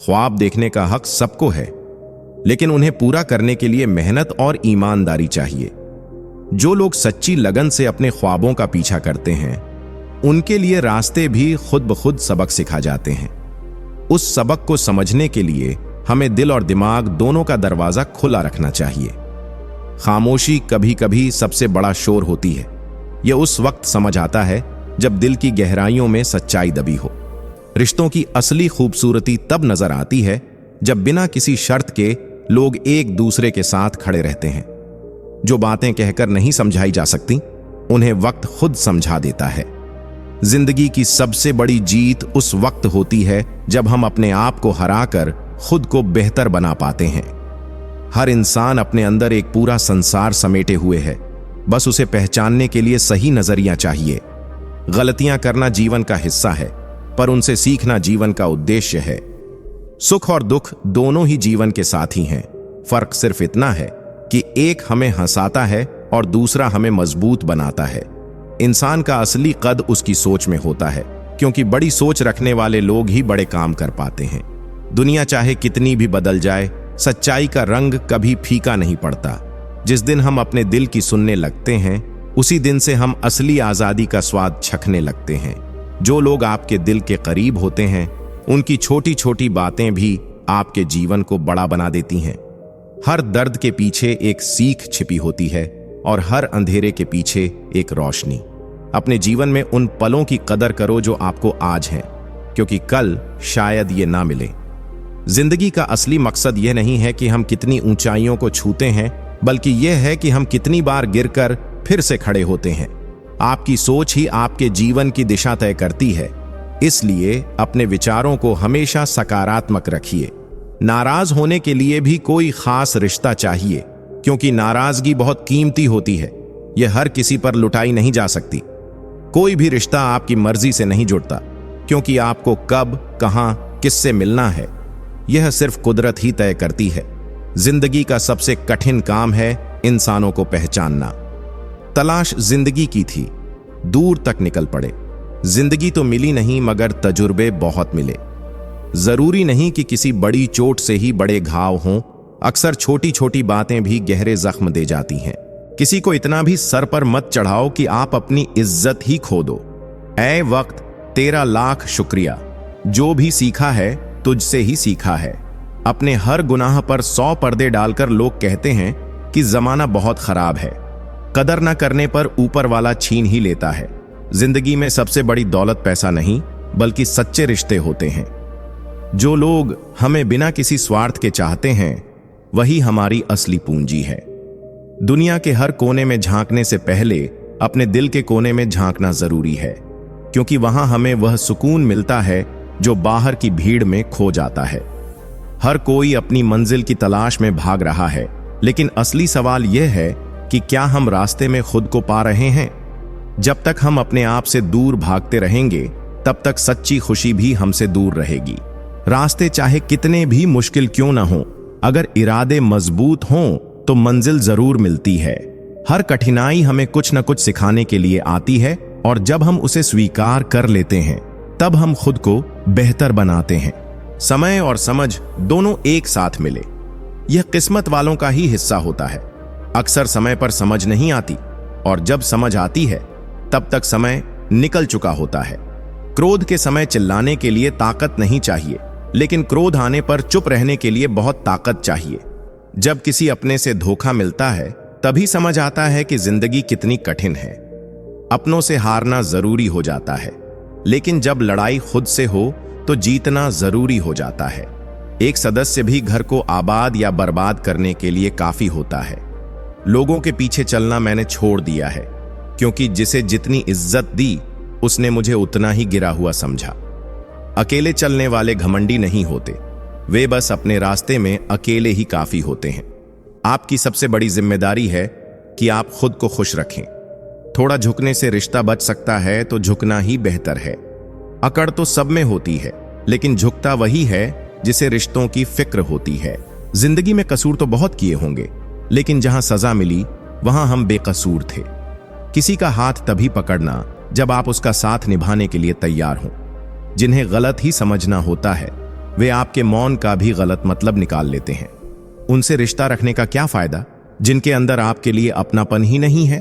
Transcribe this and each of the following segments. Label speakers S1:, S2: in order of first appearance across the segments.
S1: ख्वाब देखने का हक सबको है, लेकिन उन्हें पूरा करने के लिए मेहनत और ईमानदारी चाहिए। जो लोग सच्ची लगन से अपने ख्वाबों का पीछा करते हैं, उनके लिए रास्ते भी खुद ब खुद सबक सिखा जाते हैं। उस सबक को समझने के लिए हमें दिल और दिमाग दोनों का दरवाजा खुला रखना चाहिए। खामोशी कभी कभी सबसे बड़ा शोर होती है। यह उस वक्त समझ आता है जब दिल की गहराइयों में सच्चाई दबी हो। रिश्तों की असली खूबसूरती तब नजर आती है जब बिना किसी शर्त के लोग एक दूसरे के साथ खड़े रहते हैं। जो बातें कहकर नहीं समझाई जा सकती, उन्हें वक्त खुद समझा देता है। जिंदगी की सबसे बड़ी जीत उस वक्त होती है जब हम अपने आप को हराकर खुद को बेहतर बना पाते हैं। हर इंसान अपने अंदर एक पूरा संसार समेटे हुए है, बस उसे पहचानने के लिए सही नजरिया चाहिए। गलतियां करना जीवन का हिस्सा है, पर उनसे सीखना जीवन का उद्देश्य है। सुख और दुख दोनों ही जीवन के साथी हैं। फर्क सिर्फ इतना है कि एक हमें हंसाता है और दूसरा हमें मजबूत बनाता है। इंसान का असली कद उसकी सोच में होता है, क्योंकि बड़ी सोच रखने वाले लोग ही बड़े काम कर पाते हैं। दुनिया चाहे कितनी भी बदल जाए, सच्चाई का रंग कभी फीका नहीं पड़ता। जिस दिन हम अपने दिल की सुनने लगते हैं, उसी दिन से हम असली आजादी का स्वाद चखने लगते हैं। जो लोग आपके दिल के करीब होते हैं, उनकी छोटी छोटी बातें भी आपके जीवन को बड़ा बना देती हैं। हर दर्द के पीछे एक सीख छिपी होती है और हर अंधेरे के पीछे एक रोशनी। अपने जीवन में उन पलों की कदर करो जो आपको आज हैं, क्योंकि कल शायद ये ना मिले। जिंदगी का असली मकसद यह नहीं है कि हम कितनी ऊंचाइयों को छूते हैं, बल्कि यह है कि हम कितनी बार गिरकर फिर से खड़े होते हैं। आपकी सोच ही आपके जीवन की दिशा तय करती है, इसलिए अपने विचारों को हमेशा सकारात्मक रखिए। नाराज होने के लिए भी कोई खास रिश्ता चाहिए, क्योंकि नाराजगी बहुत कीमती होती है। यह हर किसी पर लुटाई नहीं जा सकती। कोई भी रिश्ता आपकी मर्जी से नहीं जुड़ता, क्योंकि आपको कब, कहां, किससे मिलना है, यह सिर्फ कुदरत ही तय करती है। जिंदगी का सबसे कठिन काम है इंसानों को पहचानना। तलाश जिंदगी की थी, दूर तक निकल पड़े। जिंदगी तो मिली नहीं, मगर तजुर्बे बहुत मिले। जरूरी नहीं कि किसी बड़ी चोट से ही बड़े घाव हों, अक्सर छोटी छोटी बातें भी गहरे जख्म दे जाती हैं। किसी को इतना भी सर पर मत चढ़ाओ कि आप अपनी इज्जत ही खो दो। ऐ वक्त, तेरा लाख शुक्रिया। जो भी सीखा है तुझसे ही सीखा है। अपने हर गुनाह पर 100 पर्दे डालकर लोग कहते हैं कि जमाना बहुत खराब है। कदर न करने पर ऊपर वाला छीन ही लेता है। जिंदगी में सबसे बड़ी दौलत पैसा नहीं, बल्कि सच्चे रिश्ते होते हैं। जो लोग हमें बिना किसी स्वार्थ के चाहते हैं, वही हमारी असली पूंजी है। दुनिया के हर कोने में झांकने से पहले अपने दिल के कोने में झांकना जरूरी है, क्योंकि वहां हमें वह सुकून मिलता है जो बाहर की भीड़ में खो जाता है। हर कोई अपनी मंजिल की तलाश में भाग रहा है, लेकिन असली सवाल यह है कि क्या हम रास्ते में खुद को पा रहे हैं? जब तक हम अपने आप से दूर भागते रहेंगे, तब तक सच्ची खुशी भी हमसे दूर रहेगी। रास्ते चाहे कितने भी मुश्किल क्यों ना हो, अगर इरादे मजबूत हों तो मंजिल जरूर मिलती है। हर कठिनाई हमें कुछ न कुछ सिखाने के लिए आती है, और जब हम उसे स्वीकार कर लेते हैं, तब हम खुद को बेहतर बनाते हैं। समय और समझ दोनों एक साथ मिले, यह किस्मत वालों का ही हिस्सा होता है। अक्सर समय पर समझ नहीं आती, और जब समझ आती है तब तक समय निकल चुका होता है। क्रोध के समय चिल्लाने के लिए ताकत नहीं चाहिए, लेकिन क्रोध आने पर चुप रहने के लिए बहुत ताकत चाहिए। जब किसी अपने से धोखा मिलता है, तभी समझ आता है कि जिंदगी कितनी कठिन है। अपनों से हारना जरूरी हो जाता है, लेकिन जब लड़ाई खुद से हो तो जीतना जरूरी हो जाता है। एक सदस्य भी घर को आबाद या बर्बाद करने के लिए काफी होता है। लोगों के पीछे चलना मैंने छोड़ दिया है, क्योंकि जिसे जितनी इज्जत दी, उसने मुझे उतना ही गिरा हुआ समझा। अकेले चलने वाले घमंडी नहीं होते, वे बस अपने रास्ते में अकेले ही काफी होते हैं। आपकी सबसे बड़ी जिम्मेदारी है कि आप खुद को खुश रखें। थोड़ा झुकने से रिश्ता बच सकता है, तो झुकना ही बेहतर है। अकड़ तो सब में होती है, लेकिन झुकता वही है जिसे रिश्तों की फिक्र होती है। जिंदगी में कसूर तो बहुत किए होंगे, लेकिन जहां सजा मिली वहां हम बेकसूर थे। किसी का हाथ तभी पकड़ना जब आप उसका साथ निभाने के लिए तैयार हों। जिन्हें गलत ही समझना होता है, वे आपके मौन का भी गलत मतलब निकाल लेते हैं। उनसे रिश्ता रखने का क्या फायदा जिनके अंदर आपके लिए अपनापन ही नहीं है।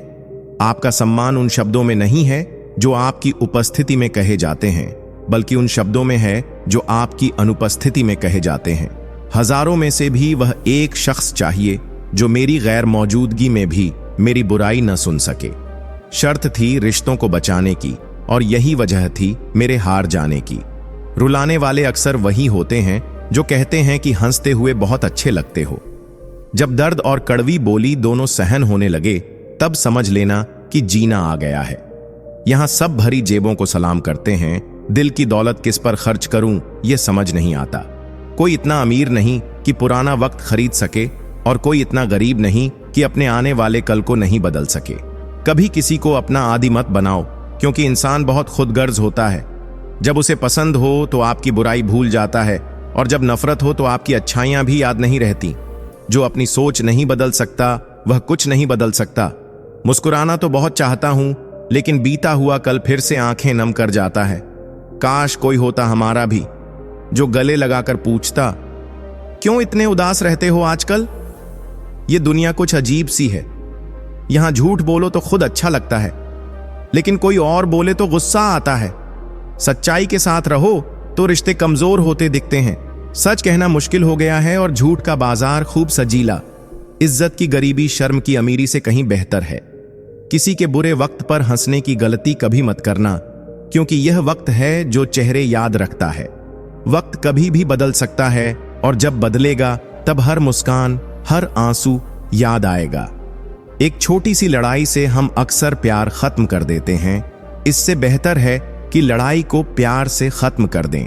S1: आपका सम्मान उन शब्दों में नहीं है जो आपकी उपस्थिति में कहे जाते हैं, बल्कि उन शब्दों में है जो आपकी अनुपस्थिति में कहे जाते हैं। हजारों में से भी वह एक शख्स चाहिए जो मेरी गैर मौजूदगी में भी मेरी बुराई न सुन सके। शर्त थी रिश्तों को बचाने की, और यही वजह थी मेरे हार जाने की। रुलाने वाले अक्सर वही होते हैं जो कहते हैं कि हंसते हुए बहुत अच्छे लगते हो। जब दर्द और कड़वी बोली दोनों सहन होने लगे, तब समझ लेना कि जीना आ गया है। यहां सब भरी जेबों को सलाम करते हैं, दिल की दौलत किस पर खर्च करूं यह समझ नहीं आता। कोई इतना अमीर नहीं कि पुराना वक्त खरीद सके, और कोई इतना गरीब नहीं कि अपने आने वाले कल को नहीं बदल सके। कभी किसी को अपना आदी मत बनाओ, क्योंकि इंसान बहुत खुदगर्ज होता है। जब उसे पसंद हो तो आपकी बुराई भूल जाता है, और जब नफरत हो तो आपकी अच्छाइयां भी याद नहीं रहती। जो अपनी सोच नहीं बदल सकता वह कुछ नहीं बदल सकता। मुस्कुराना तो बहुत चाहता हूं, लेकिन बीता हुआ कल फिर से आंखें नम कर जाता है। काश कोई होता हमारा भी जो गले लगाकर पूछता, क्यों इतने उदास रहते हो आजकल? ये दुनिया कुछ अजीब सी है। यहां झूठ बोलो तो खुद अच्छा लगता है, लेकिन कोई और बोले तो गुस्सा आता है। सच्चाई के साथ रहो तो रिश्ते कमजोर होते दिखते हैं। सच कहना मुश्किल हो गया है और झूठ का बाजार खूब सजीला। इज्जत की गरीबी शर्म की अमीरी से कहीं बेहतर है। किसी के बुरे वक्त पर हंसने की गलती कभी मत करना, क्योंकि यह वक्त है जो चेहरे याद रखता है। वक्त कभी भी बदल सकता है, और जब बदलेगा तब हर मुस्कान, हर आंसू याद आएगा। एक छोटी सी लड़ाई से हम अक्सर प्यार खत्म कर देते हैं। इससे बेहतर है कि लड़ाई को प्यार से खत्म कर दें।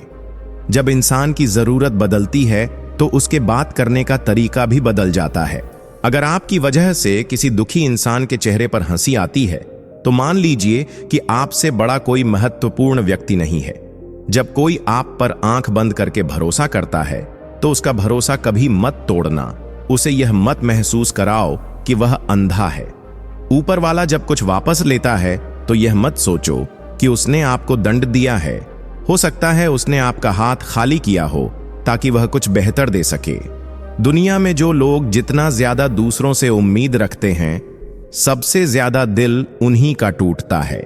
S1: जब इंसान की जरूरत बदलती है तो उसके बात करने का तरीका भी बदल जाता है। अगर आपकी वजह से किसी दुखी इंसान के चेहरे पर हंसी आती है, तो मान लीजिए कि आपसे बड़ा कोई महत्वपूर्ण व्यक्ति नहीं है। जब कोई आप पर आंख बंद करके भरोसा करता है, तो उसका भरोसा कभी मत तोड़ना। उसे यह मत महसूस कराओ कि वह अंधा है। ऊपर वाला जब कुछ वापस लेता है, तो यह मत सोचो कि उसने आपको दंड दिया है। हो सकता है उसने आपका हाथ खाली किया हो ताकि वह कुछ बेहतर दे सके। दुनिया में जो लोग जितना ज्यादा दूसरों से उम्मीद रखते हैं, सबसे ज्यादा दिल उन्हीं का टूटता है।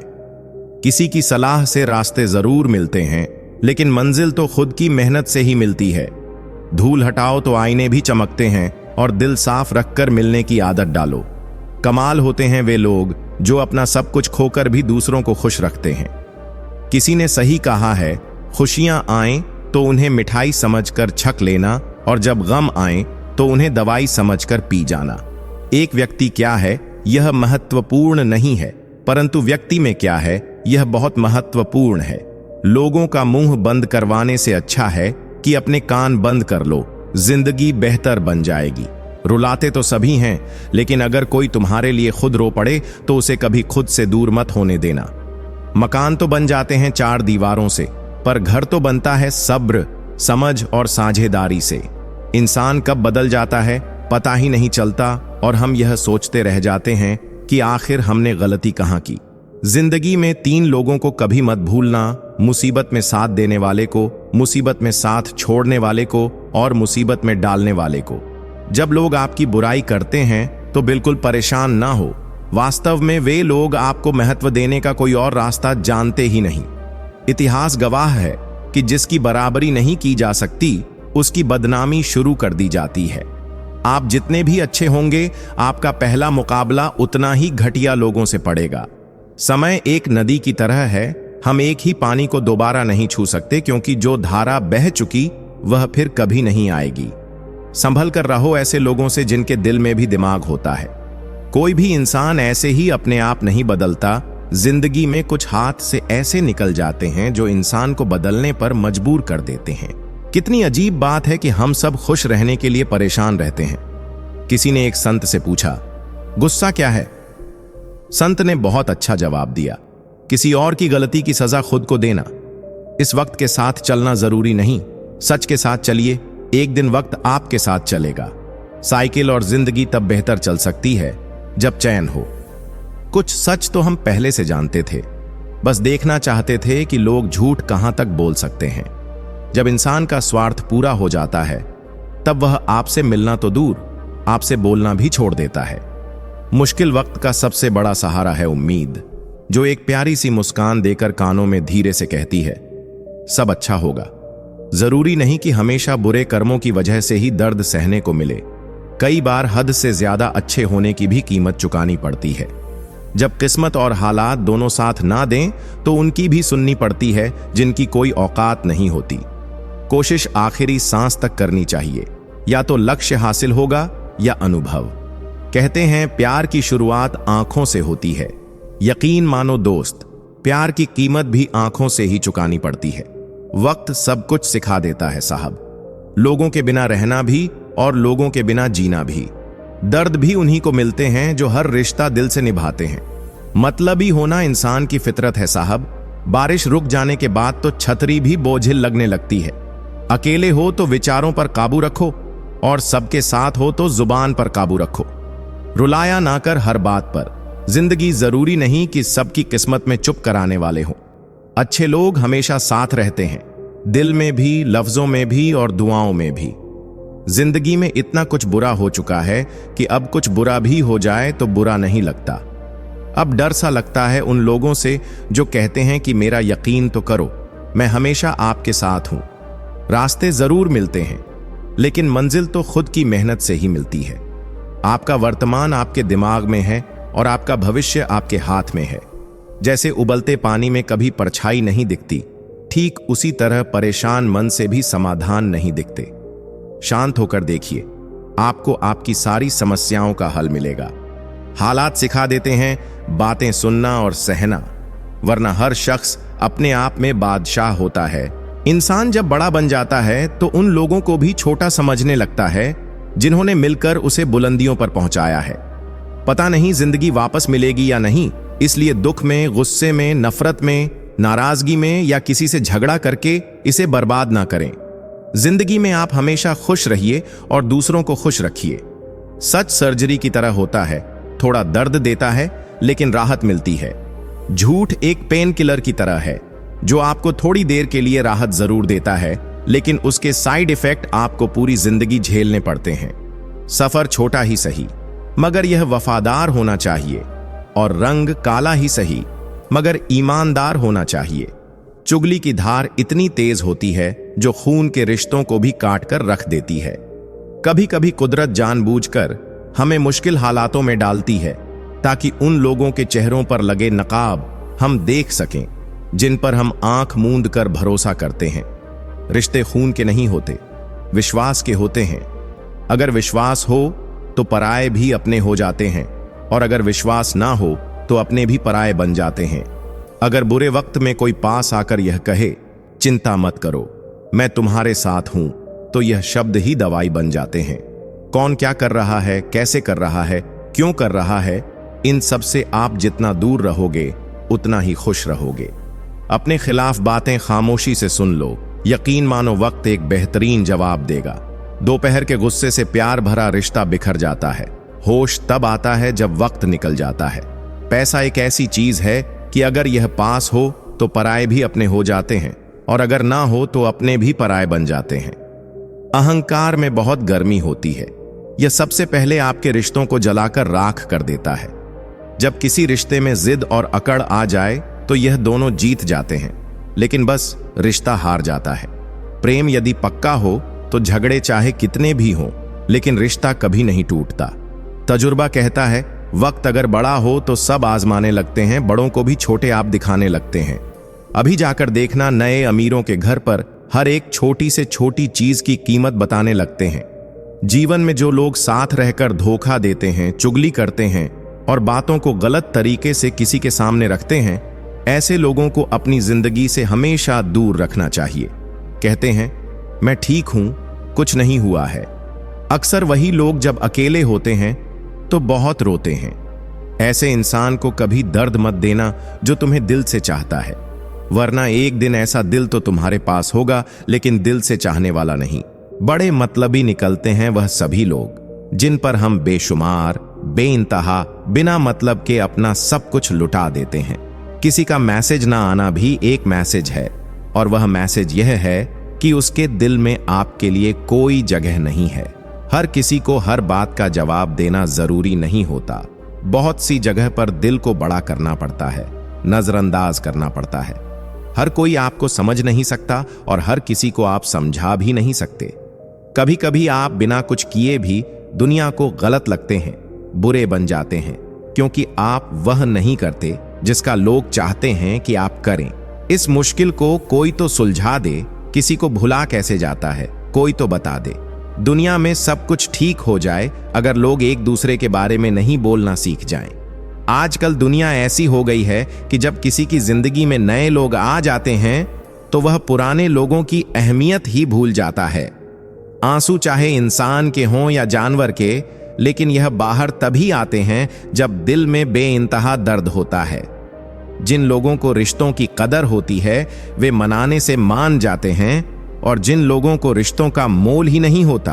S1: किसी की सलाह से रास्ते जरूर मिलते हैं, लेकिन मंजिल तो खुद की मेहनत से ही मिलती है। धूल हटाओ तो आईने भी चमकते हैं, और दिल साफ रखकर मिलने की आदत डालो। कमाल होते हैं वे लोग जो अपना सब कुछ खोकर भी दूसरों को खुश रखते हैं। किसी ने सही कहा है, खुशियां आएं तो उन्हें मिठाई समझकर छक लेना, और जब गम आए तो उन्हें दवाई समझकर पी जाना। एक व्यक्ति क्या है यह महत्वपूर्ण नहीं है, परंतु व्यक्ति में क्या है यह बहुत महत्वपूर्ण है। लोगों का मुंह बंद करवाने से अच्छा है कि अपने कान बंद कर लो। जिंदगी बेहतर बन जाएगी। रुलाते तो सभी हैं, लेकिन अगर कोई तुम्हारे लिए खुद रो पड़े तो उसे कभी खुद से दूर मत होने देना। मकान तो बन जाते हैं चार दीवारों से, पर घर तो बनता है सब्र, समझ और साझेदारी से। इंसान कब बदल जाता है पता ही नहीं चलता, और हम यह सोचते रह जाते हैं कि आखिर हमने गलती कहां की। जिंदगी में तीन लोगों को कभी मत भूलना, मुसीबत में साथ देने वाले को, मुसीबत में साथ छोड़ने वाले को, और मुसीबत में डालने वाले को। जब लोग आपकी बुराई करते हैं तो बिल्कुल परेशान ना हो। वास्तव में वे लोग आपको महत्व देने का कोई और रास्ता जानते ही नहीं। इतिहास गवाह है कि जिसकी बराबरी नहीं की जा सकती, उसकी बदनामी शुरू कर दी जाती है। आप जितने भी अच्छे होंगे, आपका पहला मुकाबला उतना ही घटिया लोगों से पड़ेगा। समय एक नदी की तरह है, हम एक ही पानी को दोबारा नहीं छू सकते, क्योंकि जो धारा बह चुकी वह फिर कभी नहीं आएगी। संभल कर रहो ऐसे लोगों से जिनके दिल में भी दिमाग होता है। कोई भी इंसान ऐसे ही अपने आप नहीं बदलता। जिंदगी में कुछ हाथ से ऐसे निकल जाते हैं जो इंसान को बदलने पर मजबूर कर देते हैं। कितनी अजीब बात है कि हम सब खुश रहने के लिए परेशान रहते हैं। किसी ने एक संत से पूछा, गुस्सा क्या है? संत ने बहुत अच्छा जवाब दिया, किसी और की गलती की सजा खुद को देना। इस वक्त के साथ चलना जरूरी नहीं, सच के साथ चलिए, एक दिन वक्त आपके साथ चलेगा। साइकिल और जिंदगी तब बेहतर चल सकती है जब चैन हो। कुछ सच तो हम पहले से जानते थे, बस देखना चाहते थे कि लोग झूठ कहां तक बोल सकते हैं। जब इंसान का स्वार्थ पूरा हो जाता है तब वह आपसे मिलना तो दूर, आपसे बोलना भी छोड़ देता है। मुश्किल वक्त का सबसे बड़ा सहारा है उम्मीद, जो एक प्यारी सी मुस्कान देकर कानों में धीरे से कहती है, सब अच्छा होगा। जरूरी नहीं कि हमेशा बुरे कर्मों की वजह से ही दर्द सहने को मिले। कई बार हद से ज्यादा अच्छे होने की भी कीमत चुकानी पड़ती है। जब किस्मत और हालात दोनों साथ ना दें तो उनकी भी सुननी पड़ती है जिनकी कोई औकात नहीं होती। कोशिश आखिरी सांस तक करनी चाहिए, या तो लक्ष्य हासिल होगा या अनुभव। कहते हैं प्यार की शुरुआत आंखों से होती है। यकीन मानो दोस्त, प्यार की कीमत भी आंखों से ही चुकानी पड़ती है। वक्त सब कुछ सिखा देता है साहब, लोगों के बिना रहना भी और लोगों के बिना जीना भी। दर्द भी उन्हीं को मिलते हैं जो हर रिश्ता दिल से निभाते हैं। मतलबी होना इंसान की फितरत है साहब। बारिश रुक जाने के बाद तो छतरी भी बोझिल लगने लगती है। अकेले हो तो विचारों पर काबू रखो, और सबके साथ हो तो जुबान पर काबू रखो। रुलाया ना कर हर बात पर। जिंदगी जरूरी नहीं कि सबकी किस्मत में चुप कराने वाले हों। अच्छे लोग हमेशा साथ रहते हैं, दिल में भी, लफ्जों में भी और दुआओं में भी। जिंदगी में इतना कुछ बुरा हो चुका है कि अब कुछ बुरा भी हो जाए तो बुरा नहीं लगता। अब डर सा लगता है उन लोगों से जो कहते हैं कि मेरा यकीन तो करो, मैं हमेशा आपके साथ हूं। रास्ते जरूर मिलते हैं, लेकिन मंजिल तो खुद की मेहनत से ही मिलती है। आपका वर्तमान आपके दिमाग में है और आपका भविष्य आपके हाथ में है। जैसे उबलते पानी में कभी परछाई नहीं दिखती, ठीक उसी तरह परेशान मन से भी समाधान नहीं दिखते। शांत होकर देखिए, आपको आपकी सारी समस्याओं का हल मिलेगा। हालात सिखा देते हैं बातें सुनना और सहना, वरना हर शख्स अपने आप में बादशाह होता है। इंसान जब बड़ा बन जाता है तो उन लोगों को भी छोटा समझने लगता है जिन्होंने मिलकर उसे बुलंदियों पर पहुंचाया है। पता नहीं जिंदगी वापस मिलेगी या नहीं, इसलिए दुख में, गुस्से में, नफरत में, नाराजगी में या किसी से झगड़ा करके इसे बर्बाद ना करें। जिंदगी में आप हमेशा खुश रहिए और दूसरों को खुश रखिए। सच सर्जरी की तरह होता है, थोड़ा दर्द देता है लेकिन राहत मिलती है। झूठ एक पेन किलर की तरह है, जो आपको थोड़ी देर के लिए राहत जरूर देता है, लेकिन उसके साइड इफेक्ट आपको पूरी जिंदगी झेलने पड़ते हैं। सफर छोटा ही सही, मगर यह वफादार होना चाहिए, और रंग काला ही सही, मगर ईमानदार होना चाहिए। चुगली की धार इतनी तेज होती है जो खून के रिश्तों को भी काट कर रख देती है। कभी कभी कुदरत जानबूझकर हमें मुश्किल हालातों में डालती है ताकि उन लोगों के चेहरों पर लगे नकाब हम देख सकें जिन पर हम आंख मूंद कर भरोसा करते हैं। रिश्ते खून के नहीं होते, विश्वास के होते हैं। अगर विश्वास हो तो पराये भी अपने हो जाते हैं, और अगर विश्वास ना हो तो अपने भी पराये बन जाते हैं। अगर बुरे वक्त में कोई पास आकर यह कहे, चिंता मत करो, मैं तुम्हारे साथ हूं, तो यह शब्द ही दवाई बन जाते हैं। कौन क्या कर रहा है, कैसे कर रहा है, क्यों कर रहा है, इन सब से आप जितना दूर रहोगे उतना ही खुश रहोगे। अपने खिलाफ बातें खामोशी से सुन लो, यकीन मानो वक्त एक बेहतरीन जवाब देगा। दोपहर के गुस्से से प्यार भरा रिश्ता बिखर जाता है। होश तब आता है जब वक्त निकल जाता है। पैसा एक ऐसी चीज है कि अगर यह पास हो तो पराये भी अपने हो जाते हैं, और अगर ना हो तो अपने भी पराये बन जाते हैं। अहंकार में बहुत गर्मी होती है, यह सबसे पहले आपके रिश्तों को जलाकर राख कर देता है। जब किसी रिश्ते में जिद और अकड़ आ जाए तो यह दोनों जीत जाते हैं, लेकिन बस रिश्ता हार जाता है। प्रेम यदि पक्का हो तो झगड़े चाहे कितने भी हों, लेकिन रिश्ता कभी नहीं टूटता। तजुर्बा कहता है वक्त अगर बड़ा हो तो सब आजमाने लगते हैं, बड़ों को भी छोटे आप दिखाने लगते हैं। अभी जाकर देखना, नए अमीरों के घर पर हर एक छोटी से छोटी चीज की कीमत बताने लगते हैं। जीवन में जो लोग साथ रहकर धोखा देते हैं, चुगली करते हैं और बातों को गलत तरीके से किसी के सामने रखते हैं, ऐसे लोगों को अपनी जिंदगी से हमेशा दूर रखना चाहिए। कहते हैं मैं ठीक हूं, कुछ नहीं हुआ है। अक्सर वही लोग जब अकेले होते हैं तो बहुत रोते हैं। ऐसे इंसान को कभी दर्द मत देना जो तुम्हें दिल से चाहता है, वरना एक दिन ऐसा दिल तो तुम्हारे पास होगा लेकिन दिल से चाहने वाला नहीं। बड़े मतलबी निकलते हैं वह सभी लोग जिन पर हम बेशुमार, बेइंतहा, बिना मतलब के अपना सब कुछ लुटा देते हैं। किसी का मैसेज ना आना भी एक मैसेज है, और वह मैसेज यह है कि उसके दिल में आपके लिए कोई जगह नहीं है। हर किसी को हर बात का जवाब देना जरूरी नहीं होता। बहुत सी जगह पर दिल को बड़ा करना पड़ता है, नजरअंदाज करना पड़ता है। हर कोई आपको समझ नहीं सकता और हर किसी को आप समझा भी नहीं सकते। कभी कभी आप बिना कुछ किए भी दुनिया को गलत लगते हैं, बुरे बन जाते हैं, क्योंकि आप वह नहीं करते जिसका लोग चाहते हैं कि आप करें। इस मुश्किल को कोई तो सुलझा दे। किसी को भुला कैसे जाता है, कोई तो बता दे। दुनिया में सब कुछ ठीक हो जाए अगर लोग एक दूसरे के बारे में नहीं बोलना सीख जाएं। आजकल दुनिया ऐसी हो गई है कि जब किसी की जिंदगी में नए लोग आ जाते हैं तो वह पुराने लोगों की अहमियत ही भूल जाता है। आंसू चाहे इंसान के हों या जानवर के, लेकिन यह बाहर तभी आते हैं जब दिल में बेइंतहा दर्द होता है। जिन लोगों को रिश्तों की कदर होती है वे मनाने से मान जाते हैं, और जिन लोगों को रिश्तों का मोल ही नहीं होता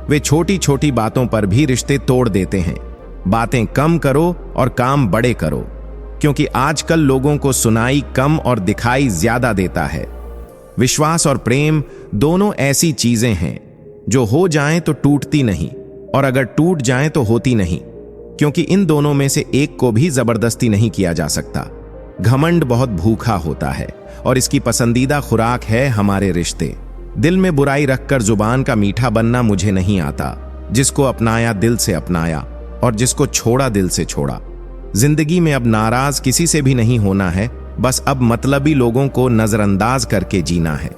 S1: वे छोटी छोटी बातों पर भी रिश्ते तोड़ देते हैं। बातें कम करो और काम बड़े करो, क्योंकि आजकल लोगों को सुनाई कम और दिखाई ज्यादा देता है। विश्वास और प्रेम दोनों ऐसी चीजें हैं जो हो जाएं तो टूटती नहीं, और अगर टूट जाएं तो होती नहीं, क्योंकि इन दोनों में से एक को भी जबरदस्ती नहीं किया जा सकता। घमंड बहुत भूखा होता है और इसकी पसंदीदा खुराक है हमारे रिश्ते। दिल में बुराई रखकर जुबान का मीठा बनना मुझे नहीं आता। जिसको अपनाया दिल से अपनाया और जिसको छोड़ा दिल से छोड़ा। जिंदगी में अब नाराज किसी से भी नहीं होना है, बस अब मतलबी लोगों को नजरअंदाज करके जीना है।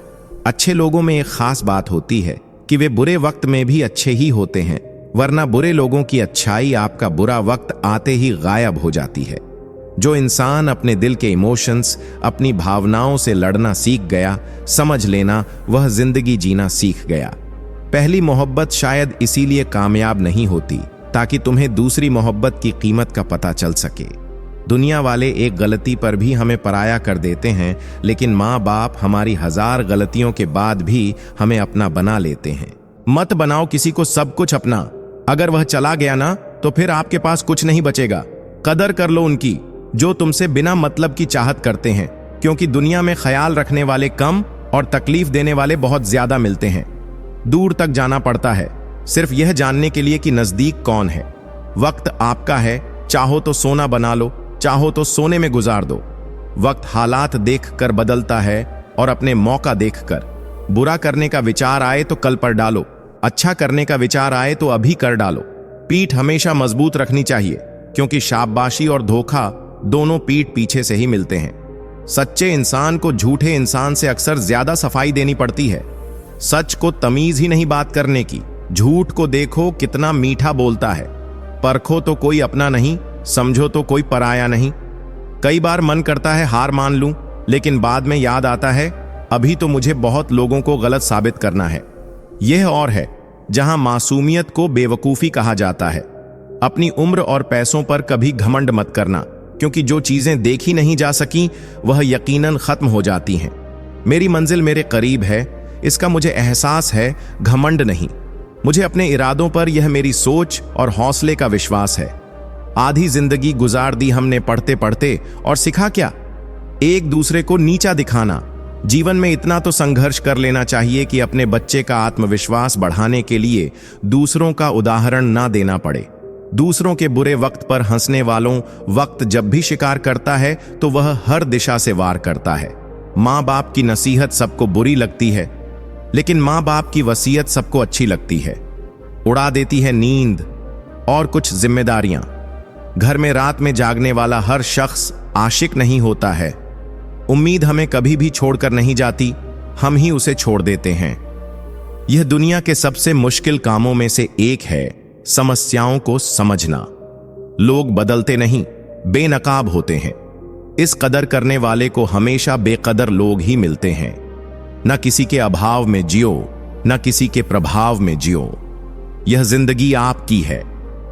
S1: अच्छे लोगों में एक खास बात होती है कि वे बुरे वक्त में भी अच्छे ही होते हैं, वरना बुरे लोगों की अच्छाई आपका बुरा वक्त आते ही गायब हो जाती है। जो इंसान अपने दिल के इमोशंस, अपनी भावनाओं से लड़ना सीख गया, समझ लेना वह जिंदगी जीना सीख गया। पहली मोहब्बत शायद इसीलिए कामयाब नहीं होती ताकि तुम्हें दूसरी मोहब्बत की कीमत का पता चल सके। दुनिया वाले एक गलती पर भी हमें पराया कर देते हैं, लेकिन माँ बाप हमारी 1000 गलतियों के बाद भी हमें अपना बना लेते हैं। मत बनाओ किसी को सब कुछ अपना। अगर वह चला गया ना तो फिर आपके पास कुछ नहीं बचेगा। कदर कर लो उनकी जो तुमसे बिना मतलब की चाहत करते हैं, क्योंकि दुनिया में ख्याल रखने वाले कम और तकलीफ देने वाले बहुत ज्यादा मिलते हैं। दूर तक जाना पड़ता है सिर्फ यह जानने के लिए कि नजदीक कौन है। वक्त आपका है, चाहो तो सोना बना लो, चाहो तो सोने में गुजार दो। वक्त हालात देखकर बदलता है और अपने मौका देखकर। बुरा करने का विचार आए तो कल पर डालो, अच्छा करने का विचार आए तो अभी कर डालो। पीठ हमेशा मजबूत रखनी चाहिए, क्योंकि शाबाशी और धोखा दोनों पीठ पीछे से ही मिलते हैं। सच्चे इंसान को झूठे इंसान से अक्सर ज्यादा सफाई देनी पड़ती है। सच को तमीज ही नहीं बात करने की। झूठ को देखो कितना मीठा बोलता है। परखो तो कोई अपना नहीं, समझो तो कोई पराया नहीं। कई बार मन करता है हार मान लूं, लेकिन बाद में याद आता है अभी तो मुझे बहुत लोगों को गलत साबित करना है। यह और है जहां मासूमियत को बेवकूफी कहा जाता है। अपनी उम्र और पैसों पर कभी घमंड मत करना, क्योंकि जो चीजें देखी नहीं जा सकी वह यकीनन खत्म हो जाती हैं। मेरी मंजिल मेरे करीब है, इसका मुझे एहसास है, घमंड नहीं। मुझे अपने इरादों पर यह मेरी सोच और हौसले का विश्वास है। आधी जिंदगी गुजार दी हमने पढ़ते पढ़ते, और सिखा क्या? एक दूसरे को नीचा दिखाना। जीवन में इतना तो संघर्ष कर लेना चाहिए कि अपने बच्चे का आत्मविश्वास बढ़ाने के लिए दूसरों का उदाहरण ना देना पड़े। दूसरों के बुरे वक्त पर हंसने वालों वक्त जब भी शिकार करता है तो वह हर दिशा से वार करता है। माँ बाप की नसीहत सबको बुरी लगती है, लेकिन माँ बाप की वसीयत सबको अच्छी लगती है। उड़ा देती है नींद और कुछ जिम्मेदारियां। घर में रात में जागने वाला हर शख्स आशिक नहीं होता है। उम्मीद हमें कभी भी छोड़कर नहीं जाती, हम ही उसे छोड़ देते हैं। यह दुनिया के सबसे मुश्किल कामों में से एक है, समस्याओं को समझना। लोग बदलते नहीं, बेनकाब होते हैं। इस कदर करने वाले को हमेशा बेकदर लोग ही मिलते हैं। न किसी के अभाव में जियो, न किसी के प्रभाव में जियो। यह जिंदगी आपकी है,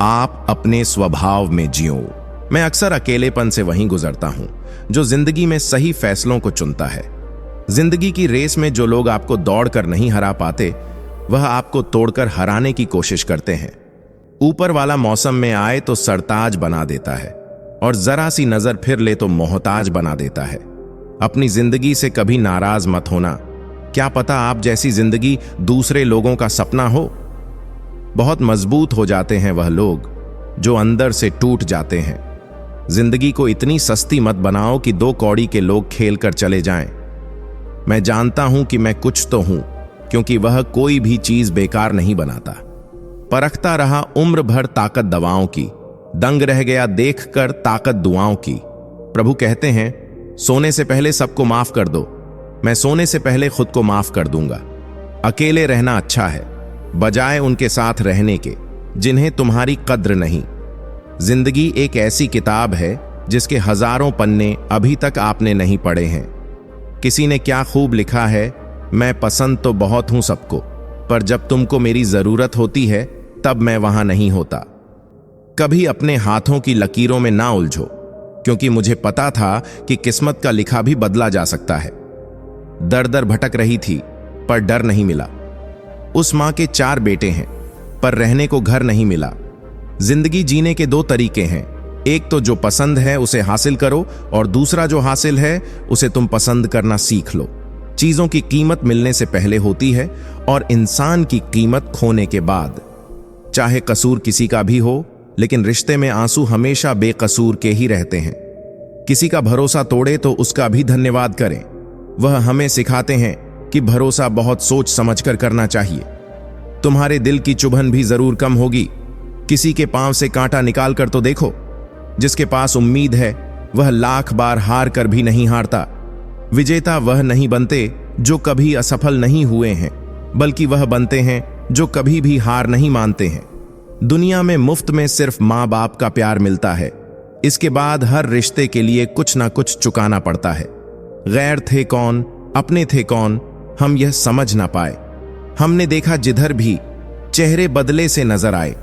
S1: आप अपने स्वभाव में जियो। मैं अक्सर अकेलेपन से वहीं गुजरता हूं जो जिंदगी में सही फैसलों को चुनता है। जिंदगी की रेस में जो लोग आपको दौड़कर नहीं हरा पाते, वह आपको तोड़कर हराने की कोशिश करते हैं। ऊपर वाला मौसम में आए तो सरताज बना देता है, और जरा सी नजर फिर ले तो मोहताज बना देता है। अपनी जिंदगी से कभी नाराज मत होना, क्या पता आप जैसी जिंदगी दूसरे लोगों का सपना हो। बहुत मजबूत हो जाते हैं वह लोग जो अंदर से टूट जाते हैं। जिंदगी को इतनी सस्ती मत बनाओ कि 2 कौड़ी के लोग खेल कर चले जाएं। मैं जानता हूं कि मैं कुछ तो हूं, क्योंकि वह कोई भी चीज बेकार नहीं बनाता। परखता रहा उम्र भर ताकत दवाओं की, दंग रह गया देखकर ताकत दुआओं की। प्रभु कहते हैं, सोने से पहले सबको माफ कर दो, मैं सोने से पहले खुद को माफ कर दूंगा। अकेले रहना अच्छा है बजाय उनके साथ रहने के जिन्हें तुम्हारी कद्र नहीं। जिंदगी एक ऐसी किताब है जिसके हजारों पन्ने अभी तक आपने नहीं पढ़े हैं। किसी ने क्या खूब लिखा है, मैं पसंद तो बहुत हूं सबको, पर जब तुमको मेरी जरूरत होती है तब मैं वहां नहीं होता। कभी अपने हाथों की लकीरों में ना उलझो, क्योंकि मुझे पता था कि किस्मत का लिखा भी बदला जा सकता है। दर दर भटक रही थी पर डर नहीं मिला। उस मां के 4 बेटे हैं पर रहने को घर नहीं मिला। जिंदगी जीने के 2 तरीके हैं, एक तो जो पसंद है उसे हासिल करो, और दूसरा जो हासिल है उसे तुम पसंद करना सीख लो। चीजों की कीमत मिलने से पहले होती है और इंसान की कीमत खोने के बाद। चाहे कसूर किसी का भी हो, लेकिन रिश्ते में आंसू हमेशा बेकसूर के ही रहते हैं। किसी का भरोसा तोड़े तो उसका भी धन्यवाद करें। वह हमें सिखाते हैं कि भरोसा बहुत सोच समझकर करना चाहिए। तुम्हारे दिल की चुभन भी जरूर कम होगी। किसी के पांव से कांटा निकाल कर तो देखो। जिसके पास उम्मीद है वह लाख बार हार कर भी नहीं हारता। विजेता वह नहीं बनते जो कभी असफल नहीं हुए हैं, बल्कि वह बनते हैं जो कभी भी हार नहीं मानते हैं। दुनिया में मुफ्त में सिर्फ माँ बाप का प्यार मिलता है। इसके बाद हर रिश्ते के लिए कुछ ना कुछ चुकाना पड़ता है। गैर थे कौन, अपने थे कौन, हम यह समझ ना पाए। हमने देखा जिधर भी चेहरे बदले से नजर आए।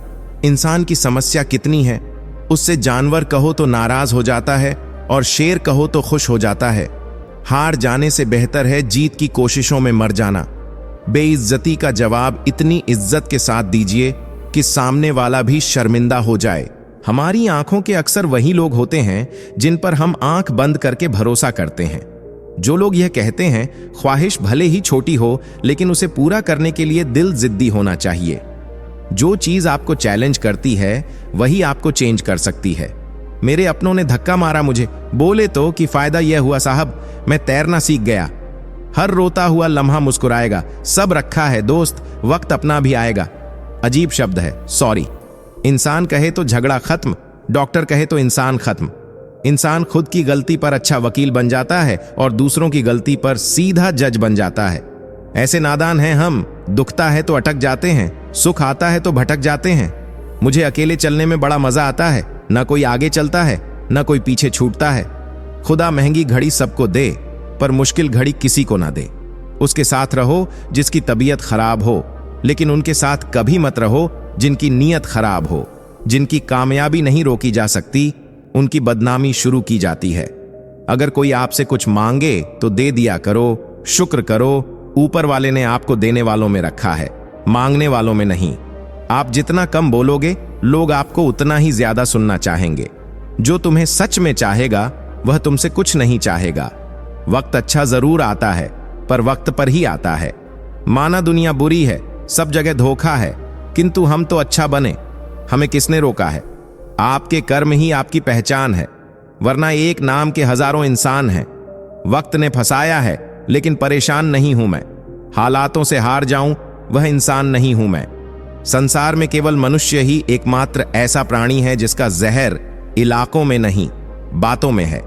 S1: इंसान की समस्या कितनी है, उससे जानवर कहो तो नाराज हो जाता है और शेर कहो तो खुश हो जाता है। हार जाने से बेहतर है जीत की कोशिशों में मर जाना। बेइज्जती का जवाब इतनी इज्जत के साथ दीजिए कि सामने वाला भी शर्मिंदा हो जाए। हमारी आंखों के अक्सर वही लोग होते हैं जिन पर हम आंख बंद करके भरोसा करते हैं। जो लोग यह कहते हैं, ख्वाहिश भले ही छोटी हो लेकिन उसे पूरा करने के लिए दिल जिद्दी होना चाहिए। जो चीज आपको चैलेंज करती है वही आपको चेंज कर सकती है। मेरे अपनों ने धक्का मारा मुझे, बोले तो कि फायदा यह हुआ साहब, मैं तैरना सीख गया। हर रोता हुआ लम्हा मुस्कुराएगा, सब रखा है दोस्त, वक्त अपना भी आएगा। अजीब शब्द है सॉरी। इंसान कहे तो झगड़ा खत्म, डॉक्टर कहे तो इंसान खत्म। इंसान खुद की गलती पर अच्छा वकील बन जाता है और दूसरों की गलती पर सीधा जज बन जाता है। ऐसे नादान हैं हम, दुखता है तो अटक जाते हैं, सुख आता है तो भटक जाते हैं। मुझे अकेले चलने में बड़ा मजा आता है, ना कोई आगे चलता है ना कोई पीछे छूटता है। खुदा महंगी घड़ी सबको दे, पर मुश्किल घड़ी किसी को ना दे। उसके साथ रहो जिसकी तबीयत खराब हो, लेकिन उनके साथ कभी मत रहो जिनकी नीयत खराब हो। जिनकी कामयाबी नहीं रोकी जा सकती, उनकी बदनामी शुरू की जाती है। अगर कोई आपसे कुछ मांगे तो दे दिया करो, शुक्र करो, ऊपर वाले ने आपको देने वालों में रखा है, मांगने वालों में नहीं। आप जितना कम बोलोगे, लोग आपको उतना ही ज्यादा सुनना चाहेंगे। जो तुम्हें सच में चाहेगा वह तुमसे कुछ नहीं चाहेगा। वक्त अच्छा जरूर आता है, पर वक्त पर ही आता है। माना दुनिया बुरी है, सब जगह धोखा है, किंतु हम तो अच्छा बने। हमें किसने रोका है? आपके कर्म ही आपकी पहचान है, वरना एक नाम के हजारों इंसान हैं। वक्त ने फंसाया है, लेकिन परेशान नहीं हूं मैं। हालातों से हार जाऊं, वह इंसान नहीं हूं मैं। संसार में केवल मनुष्य ही एकमात्र ऐसा प्राणी है जिसका जहर इलाकों में नहीं, बातों में है।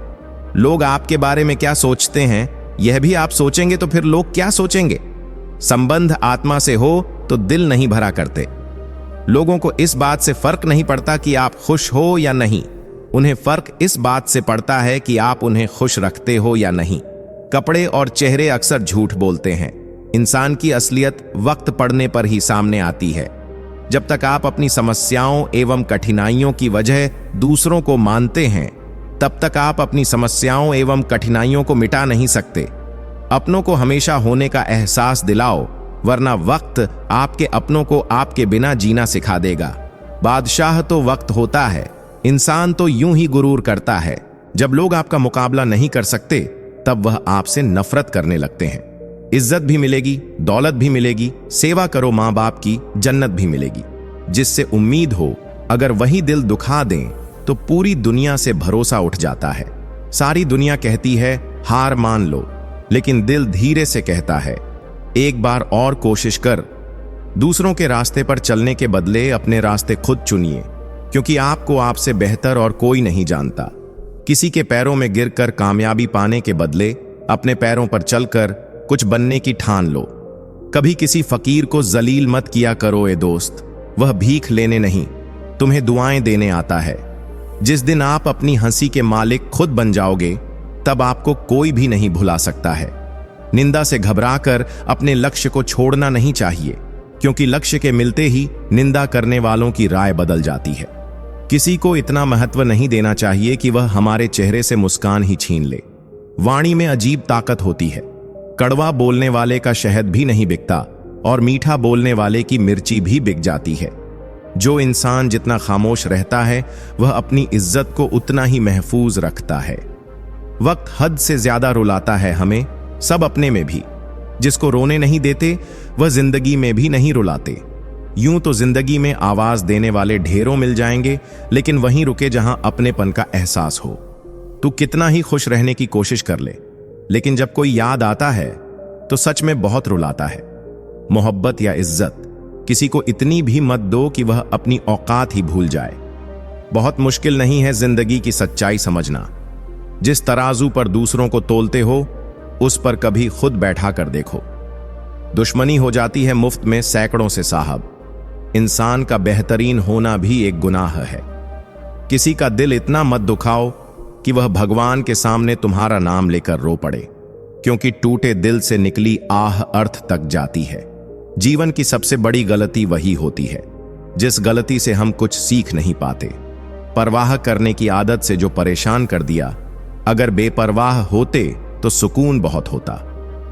S1: लोग आपके बारे में क्या सोचते हैं, यह भी आप सोचेंगे तो फिर लोग क्या सोचेंगे? संबंध आत्मा से हो तो दिल नहीं भरा करते। लोगों को इस बात से फर्क नहीं पड़ता कि आप खुश हो या नहीं, उन्हें फर्क इस बात से पड़ता है कि आप उन्हें खुश रखते हो या नहीं। कपड़े और चेहरे अक्सर झूठ बोलते हैं। इंसान की असलियत वक्त पड़ने पर ही सामने आती है। जब तक आप अपनी समस्याओं एवं कठिनाइयों की वजह दूसरों को मानते हैं, तब तक आप अपनी समस्याओं एवं कठिनाइयों को मिटा नहीं सकते। अपनों को हमेशा होने का एहसास दिलाओ, वरना वक्त आपके अपनों को आपके बिना जीना सिखा देगा। बादशाह तो वक्त होता है, इंसान तो यूं ही गुरूर करता है। जब लोग आपका मुकाबला नहीं कर सकते, तब वह आपसे नफरत करने लगते हैं। इज्जत भी मिलेगी, दौलत भी मिलेगी, सेवा करो माँ बाप की, जन्नत भी मिलेगी। जिससे उम्मीद हो, अगर वही दिल दुखा दें तो पूरी दुनिया से भरोसा उठ जाता है। सारी दुनिया कहती है हार मान लो, लेकिन दिल धीरे से कहता है एक बार और कोशिश कर। दूसरों के रास्ते पर चलने के बदले अपने रास्ते खुद चुनिए, क्योंकि आपको आपसे बेहतर और कोई नहीं जानता। किसी के पैरों में गिरकर कामयाबी पाने के बदले अपने पैरों पर चलकर कुछ बनने की ठान लो। कभी किसी फकीर को जलील मत किया करो ए दोस्त, वह भीख लेने नहीं, तुम्हें दुआएं देने आता है। जिस दिन आप अपनी हंसी के मालिक खुद बन जाओगे, तब आपको कोई भी नहीं भुला सकता है। निंदा से घबराकर अपने लक्ष्य को छोड़ना नहीं चाहिए, क्योंकि लक्ष्य के मिलते ही निंदा करने वालों की राय बदल जाती है। किसी को इतना महत्व नहीं देना चाहिए कि वह हमारे चेहरे से मुस्कान ही छीन ले। वाणी में अजीब ताकत होती है। कड़वा बोलने वाले का शहद भी नहीं बिकता और मीठा बोलने वाले की मिर्ची भी बिक जाती है। जो इंसान जितना खामोश रहता है, वह अपनी इज्जत को उतना ही महफूज रखता है। वक्त हद से ज्यादा रुलाता है हमें, सब अपने में भी। जिसको रोने नहीं देते, वह जिंदगी में भी नहीं रुलाते। यूं तो जिंदगी में आवाज देने वाले ढेरों मिल जाएंगे, लेकिन वहीं रुके जहां अपनेपन का एहसास हो। तू कितना ही खुश रहने की कोशिश कर ले, लेकिन जब कोई याद आता है तो सच में बहुत रुलाता है। मोहब्बत या इज्जत किसी को इतनी भी मत दो कि वह अपनी औकात ही भूल जाए। बहुत मुश्किल नहीं है जिंदगी की सच्चाई समझना। जिस तराजू पर दूसरों को तोलते हो, उस पर कभी खुद बैठा कर देखो। दुश्मनी हो जाती है मुफ्त में सैकड़ों से साहब। इंसान का बेहतरीन होना भी एक गुनाह है। किसी का दिल इतना मत दुखाओ कि वह भगवान के सामने तुम्हारा नाम लेकर रो पड़े, क्योंकि टूटे दिल से निकली आह अर्थ तक जाती है। जीवन की सबसे बड़ी गलती वही होती है जिस गलती से हम कुछ सीख नहीं पाते। परवाह करने की आदत से जो परेशान कर दिया, अगर बेपरवाह होते तो सुकून बहुत होता।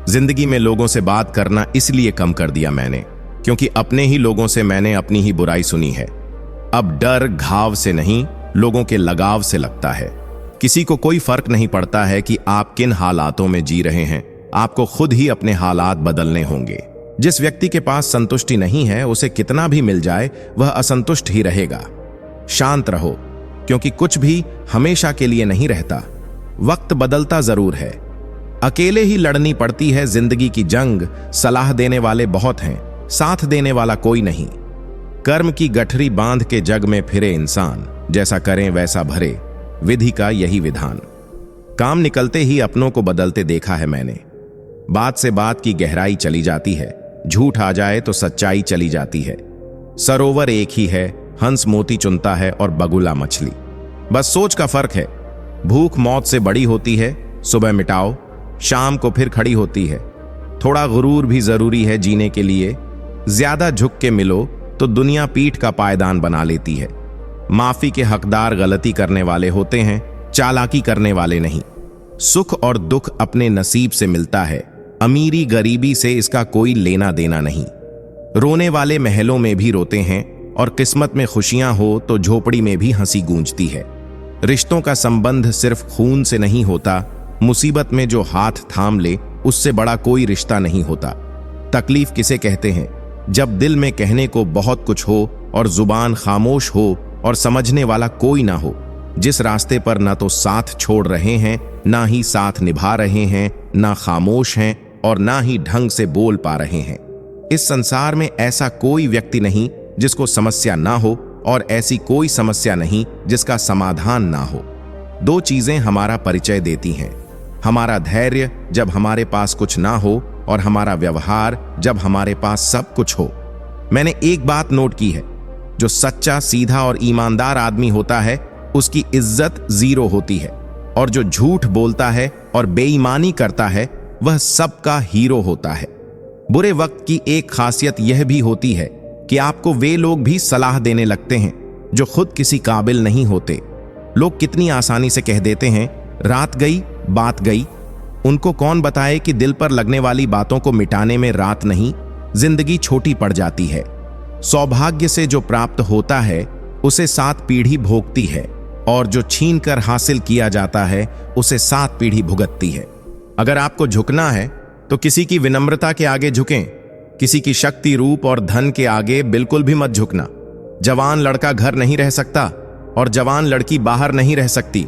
S1: जिंदगी में लोगों से बात करना इसलिए कम कर दिया मैंने, क्योंकि अपने ही लोगों से मैंने अपनी ही बुराई सुनी है। अब डर घाव से नहीं, लोगों के लगाव से लगता है। किसी को कोई फर्क नहीं पड़ता है कि आप किन हालातों में जी रहे हैं, आपको खुद ही अपने हालात बदलने होंगे। जिस व्यक्ति के पास संतुष्टि नहीं है, उसे कितना भी मिल जाए वह असंतुष्ट ही रहेगा। शांत रहो, क्योंकि कुछ भी हमेशा के लिए नहीं रहता। वक्त बदलता जरूर है, अकेले ही लड़नी पड़ती है जिंदगी की जंग। सलाह देने वाले बहुत हैं, साथ देने वाला कोई नहीं। कर्म की गठरी बांध के जग में फिरे इंसान, जैसा करें वैसा भरे, विधि का यही विधान। काम निकलते ही अपनों को बदलते देखा है मैंने। बात से बात की गहराई चली जाती है, झूठ आ जाए तो सच्चाई चली जाती है। सरोवर एक ही है, हंस मोती चुनता है और बगुला मछली। बस सोच का फर्क है। भूख मौत से बड़ी होती है, सुबह मिटाओ, शाम को फिर खड़ी होती है। थोड़ा गुरूर भी जरूरी है जीने के लिए। ज्यादा झुक के मिलो तो दुनिया पीठ का पायदान बना लेती है। माफी के हकदार गलती करने वाले होते हैं, चालाकी करने वाले नहीं। सुख और दुख अपने नसीब से मिलता है, अमीरी गरीबी से इसका कोई लेना देना नहीं। रोने वाले महलों में भी रोते हैं, और किस्मत में खुशियां हो तो झोपड़ी में भी हंसी गूंजती है। रिश्तों का संबंध सिर्फ खून से नहीं होता, मुसीबत में जो हाथ थाम ले उससे बड़ा कोई रिश्ता नहीं होता। तकलीफ किसे कहते हैं? जब दिल में कहने को बहुत कुछ हो और जुबान खामोश हो और समझने वाला कोई ना हो। जिस रास्ते पर ना तो साथ छोड़ रहे हैं, ना ही साथ निभा रहे हैं, ना खामोश हैं और ना ही ढंग से बोल पा रहे हैं। इस संसार में ऐसा कोई व्यक्ति नहीं जिसको समस्या ना हो, और ऐसी कोई समस्या नहीं जिसका समाधान ना हो। दो चीजें हमारा परिचय देती हैं, हमारा धैर्य जब हमारे पास कुछ ना हो, और हमारा व्यवहार जब हमारे पास सब कुछ हो। मैंने एक बात नोट की है, जो सच्चा, सीधा और ईमानदार आदमी होता है, उसकी इज्जत जीरो होती है, और जो झूठ बोलता है और बेईमानी करता है, वह सबका हीरो होता है। बुरे वक्त की एक खासियत यह भी होती है कि आपको वे लोग भी सलाह देने लगते हैं जो खुद किसी काबिल नहीं होते। लोग कितनी आसानी से कह देते हैं, रात गई बात गई। उनको कौन बताए कि दिल पर लगने वाली बातों को मिटाने में रात नहीं, जिंदगी छोटी पड़ जाती है। सौभाग्य से जो प्राप्त होता है उसे 7 पीढ़ी भोगती है, और जो छीन कर हासिल किया जाता है उसे 7 पीढ़ी भुगतती है। अगर आपको झुकना है तो किसी की विनम्रता के आगे झुकें, किसी की शक्ति, रूप और धन के आगे बिल्कुल भी मत झुकना। जवान लड़का घर नहीं रह सकता और जवान लड़की बाहर नहीं रह सकती।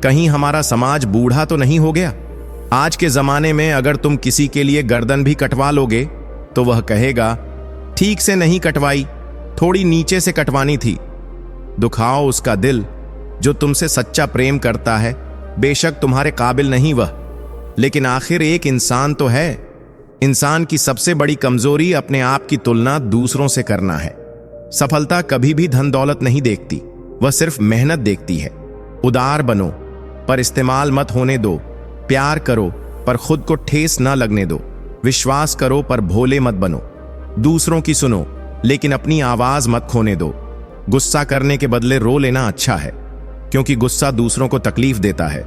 S1: कहीं हमारा समाज बूढ़ा तो नहीं हो गया? आज के जमाने में अगर तुम किसी के लिए गर्दन भी कटवा लोगे तो वह कहेगा, ठीक से नहीं कटवाई, थोड़ी नीचे से कटवानी थी। दुखाओ उसका दिल जो तुमसे सच्चा प्रेम करता है। बेशक तुम्हारे काबिल नहीं वह, लेकिन आखिर एक इंसान तो है। इंसान की सबसे बड़ी कमजोरी अपने आप की तुलना दूसरों से करना है। सफलता कभी भी धन दौलत नहीं देखती, वह सिर्फ मेहनत देखती है। उदार बनो पर इस्तेमाल मत होने दो। प्यार करो पर खुद को ठेस न लगने दो। विश्वास करो पर भोले मत बनो। दूसरों की सुनो लेकिन अपनी आवाज मत खोने दो। गुस्सा करने के बदले रो लेना अच्छा है, क्योंकि गुस्सा दूसरों को तकलीफ देता है,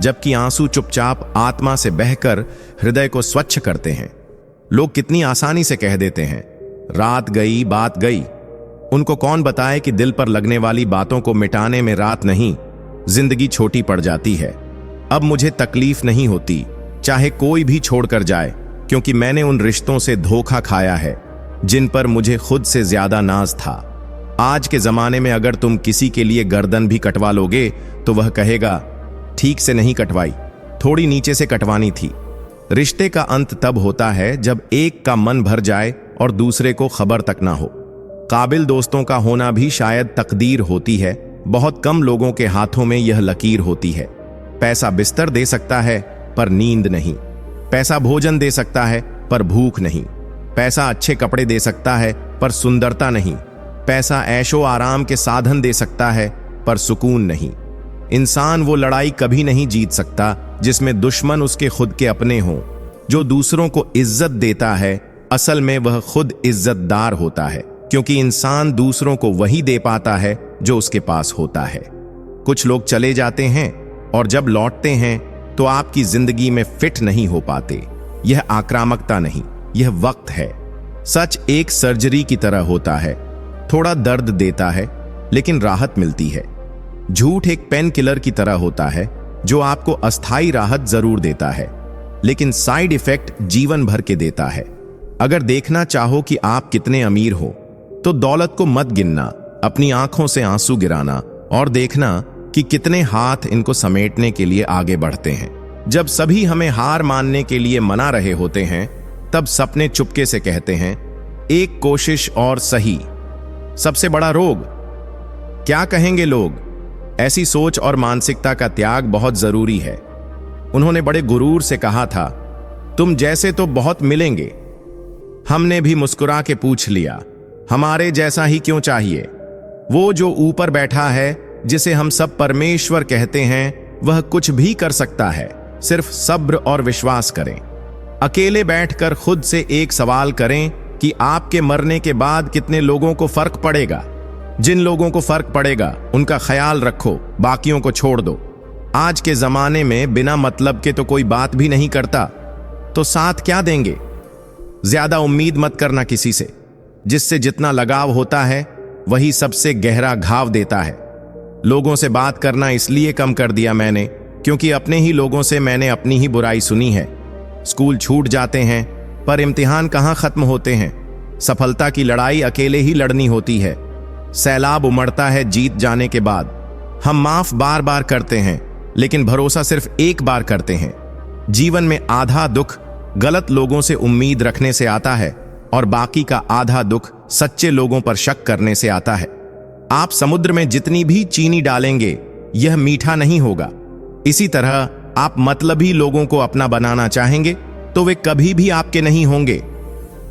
S1: जबकि आंसू चुपचाप आत्मा से बहकर हृदय को स्वच्छ करते हैं। लोग कितनी आसानी से कह देते हैं, रात गई बात गई। उनको कौन बताए कि दिल पर लगने वाली बातों को मिटाने में रात नहीं, जिंदगी छोटी पड़ जाती है। अब मुझे तकलीफ नहीं होती चाहे कोई भी छोड़कर जाए, क्योंकि मैंने उन रिश्तों से धोखा खाया है जिन पर मुझे खुद से ज्यादा नाज था। आज के जमाने में अगर तुम किसी के लिए गर्दन भी कटवा लोगे तो वह कहेगा, ठीक से नहीं कटवाई, थोड़ी नीचे से कटवानी थी। रिश्ते का अंत तब होता है जब एक का मन भर जाए और दूसरे को खबर तक ना हो। काबिल दोस्तों का होना भी शायद तकदीर होती है। बहुत कम लोगों के हाथों में यह लकीर होती है। पैसा बिस्तर दे सकता है पर नींद नहीं। पैसा भोजन दे सकता है पर भूख नहीं। पैसा अच्छे कपड़े दे सकता है पर सुंदरता नहीं। पैसा ऐशो आराम के साधन दे सकता है पर सुकून नहीं। इंसान वो लड़ाई कभी नहीं जीत सकता जिसमें दुश्मन उसके खुद के अपने हों। जो दूसरों को इज्जत देता है असल में वह खुद इज्जतदार होता है, क्योंकि इंसान दूसरों को वही दे पाता है जो उसके पास होता है। कुछ लोग चले जाते हैं और जब लौटते हैं तो आपकी जिंदगी में फिट नहीं हो पाते। यह आक्रामकता नहीं, यह वक्त है। सच एक सर्जरी की तरह होता है, थोड़ा दर्द देता है लेकिन राहत मिलती है। झूठ एक पेन किलर की तरह होता है जो आपको अस्थायी राहत जरूर देता है, लेकिन साइड इफेक्ट जीवन भर के देता है। अगर देखना चाहो कि आप कितने अमीर हो तो दौलत को मत गिनना, अपनी आंखों से आंसू गिराना और देखना कि कितने हाथ इनको समेटने के लिए आगे बढ़ते हैं। जब सभी हमें हार मानने के लिए मना रहे होते हैं तब सपने चुपके से कहते हैं, एक कोशिश और सही। सबसे बड़ा रोग, क्या कहेंगे लोग? ऐसी सोच और मानसिकता का त्याग बहुत जरूरी है। उन्होंने बड़े गुरूर से कहा था, तुम जैसे तो बहुत मिलेंगे। हमने भी मुस्कुरा के पूछ लिया, हमारे जैसा ही क्यों चाहिए? वो जो ऊपर बैठा है, जिसे हम सब परमेश्वर कहते हैं, वह कुछ भी कर सकता है, सिर्फ सब्र और विश्वास करें। अकेले बैठकर खुद से एक सवाल करें कि आपके मरने के बाद कितने लोगों को फर्क पड़ेगा। जिन लोगों को फर्क पड़ेगा उनका ख्याल रखो, बाकियों को छोड़ दो। आज के जमाने में बिना मतलब के तो कोई बात भी नहीं करता, तो साथ क्या देंगे? ज्यादा उम्मीद मत करना किसी से। जिससे जितना लगाव होता है वही सबसे गहरा घाव देता है। लोगों से बात करना इसलिए कम कर दिया मैंने, क्योंकि अपने ही लोगों से मैंने अपनी ही बुराई सुनी है। स्कूल छूट जाते हैं पर इम्तिहान कहाँ खत्म होते हैं। सफलता की लड़ाई अकेले ही लड़नी होती है। सैलाब उमड़ता है जीत जाने के बाद। हम माफ बार बार करते हैं लेकिन भरोसा सिर्फ एक बार करते हैं। जीवन में आधा दुख गलत लोगों से उम्मीद रखने से आता है और बाकी का आधा दुख सच्चे लोगों पर शक करने से आता है। आप समुद्र में जितनी भी चीनी डालेंगे यह मीठा नहीं होगा। इसी तरह आप मतलबी लोगों को अपना बनाना चाहेंगे तो वे कभी भी आपके नहीं होंगे।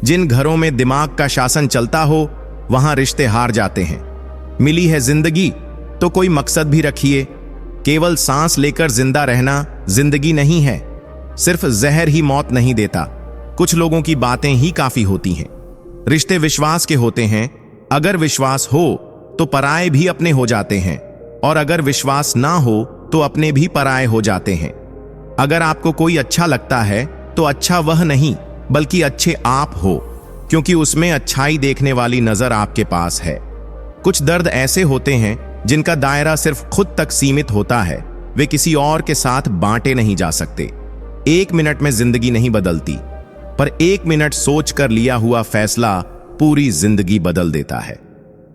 S1: जिन घरों में दिमाग का शासन चलता हो वहां रिश्ते हार जाते हैं। मिली है जिंदगी तो कोई मकसद भी रखिए। केवल सांस लेकर जिंदा रहना जिंदगी नहीं है। सिर्फ जहर ही मौत नहीं देता। कुछ लोगों की बातें ही काफी होती हैं। रिश्ते विश्वास के होते हैं। अगर विश्वास हो तो पराये भी अपने हो जाते हैं, और अगर विश्वास ना हो तो अपने भी पराये हो जाते हैं। अगर आपको कोई अच्छा लगता है तो अच्छा वह नहीं बल्कि अच्छे आप हो, क्योंकि उसमें अच्छाई देखने वाली नजर आपके पास है। कुछ दर्द ऐसे होते हैं जिनका दायरा सिर्फ खुद तक सीमित होता है, वे किसी और के साथ बांटे नहीं जा सकते। 1 मिनट में जिंदगी नहीं बदलती, पर 1 मिनट सोच कर लिया हुआ फैसला पूरी जिंदगी बदल देता है।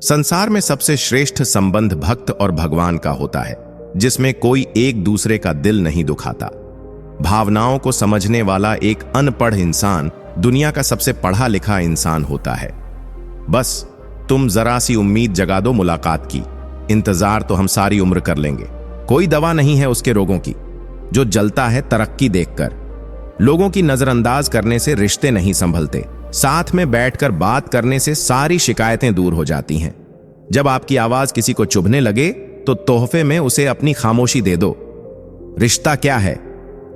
S1: संसार में सबसे श्रेष्ठ संबंध भक्त और भगवान का होता है, जिसमें कोई एक दूसरे का दिल नहीं दुखाता। भावनाओं को समझने वाला एक अनपढ़ इंसान दुनिया का सबसे पढ़ा लिखा इंसान होता है। बस तुम जरा सी उम्मीद जगा दो मुलाकात की, इंतजार तो हम सारी उम्र कर लेंगे। कोई दवा नहीं है उसके रोगों की, जो जलता है तरक्की देखकर। लोगों की नजरअंदाज करने से रिश्ते नहीं संभलते, साथ में बैठकर बात करने से सारी शिकायतें दूर हो जाती हैं। जब आपकी आवाज किसी को चुभने लगे तो तोहफे में उसे अपनी खामोशी दे दो। रिश्ता क्या है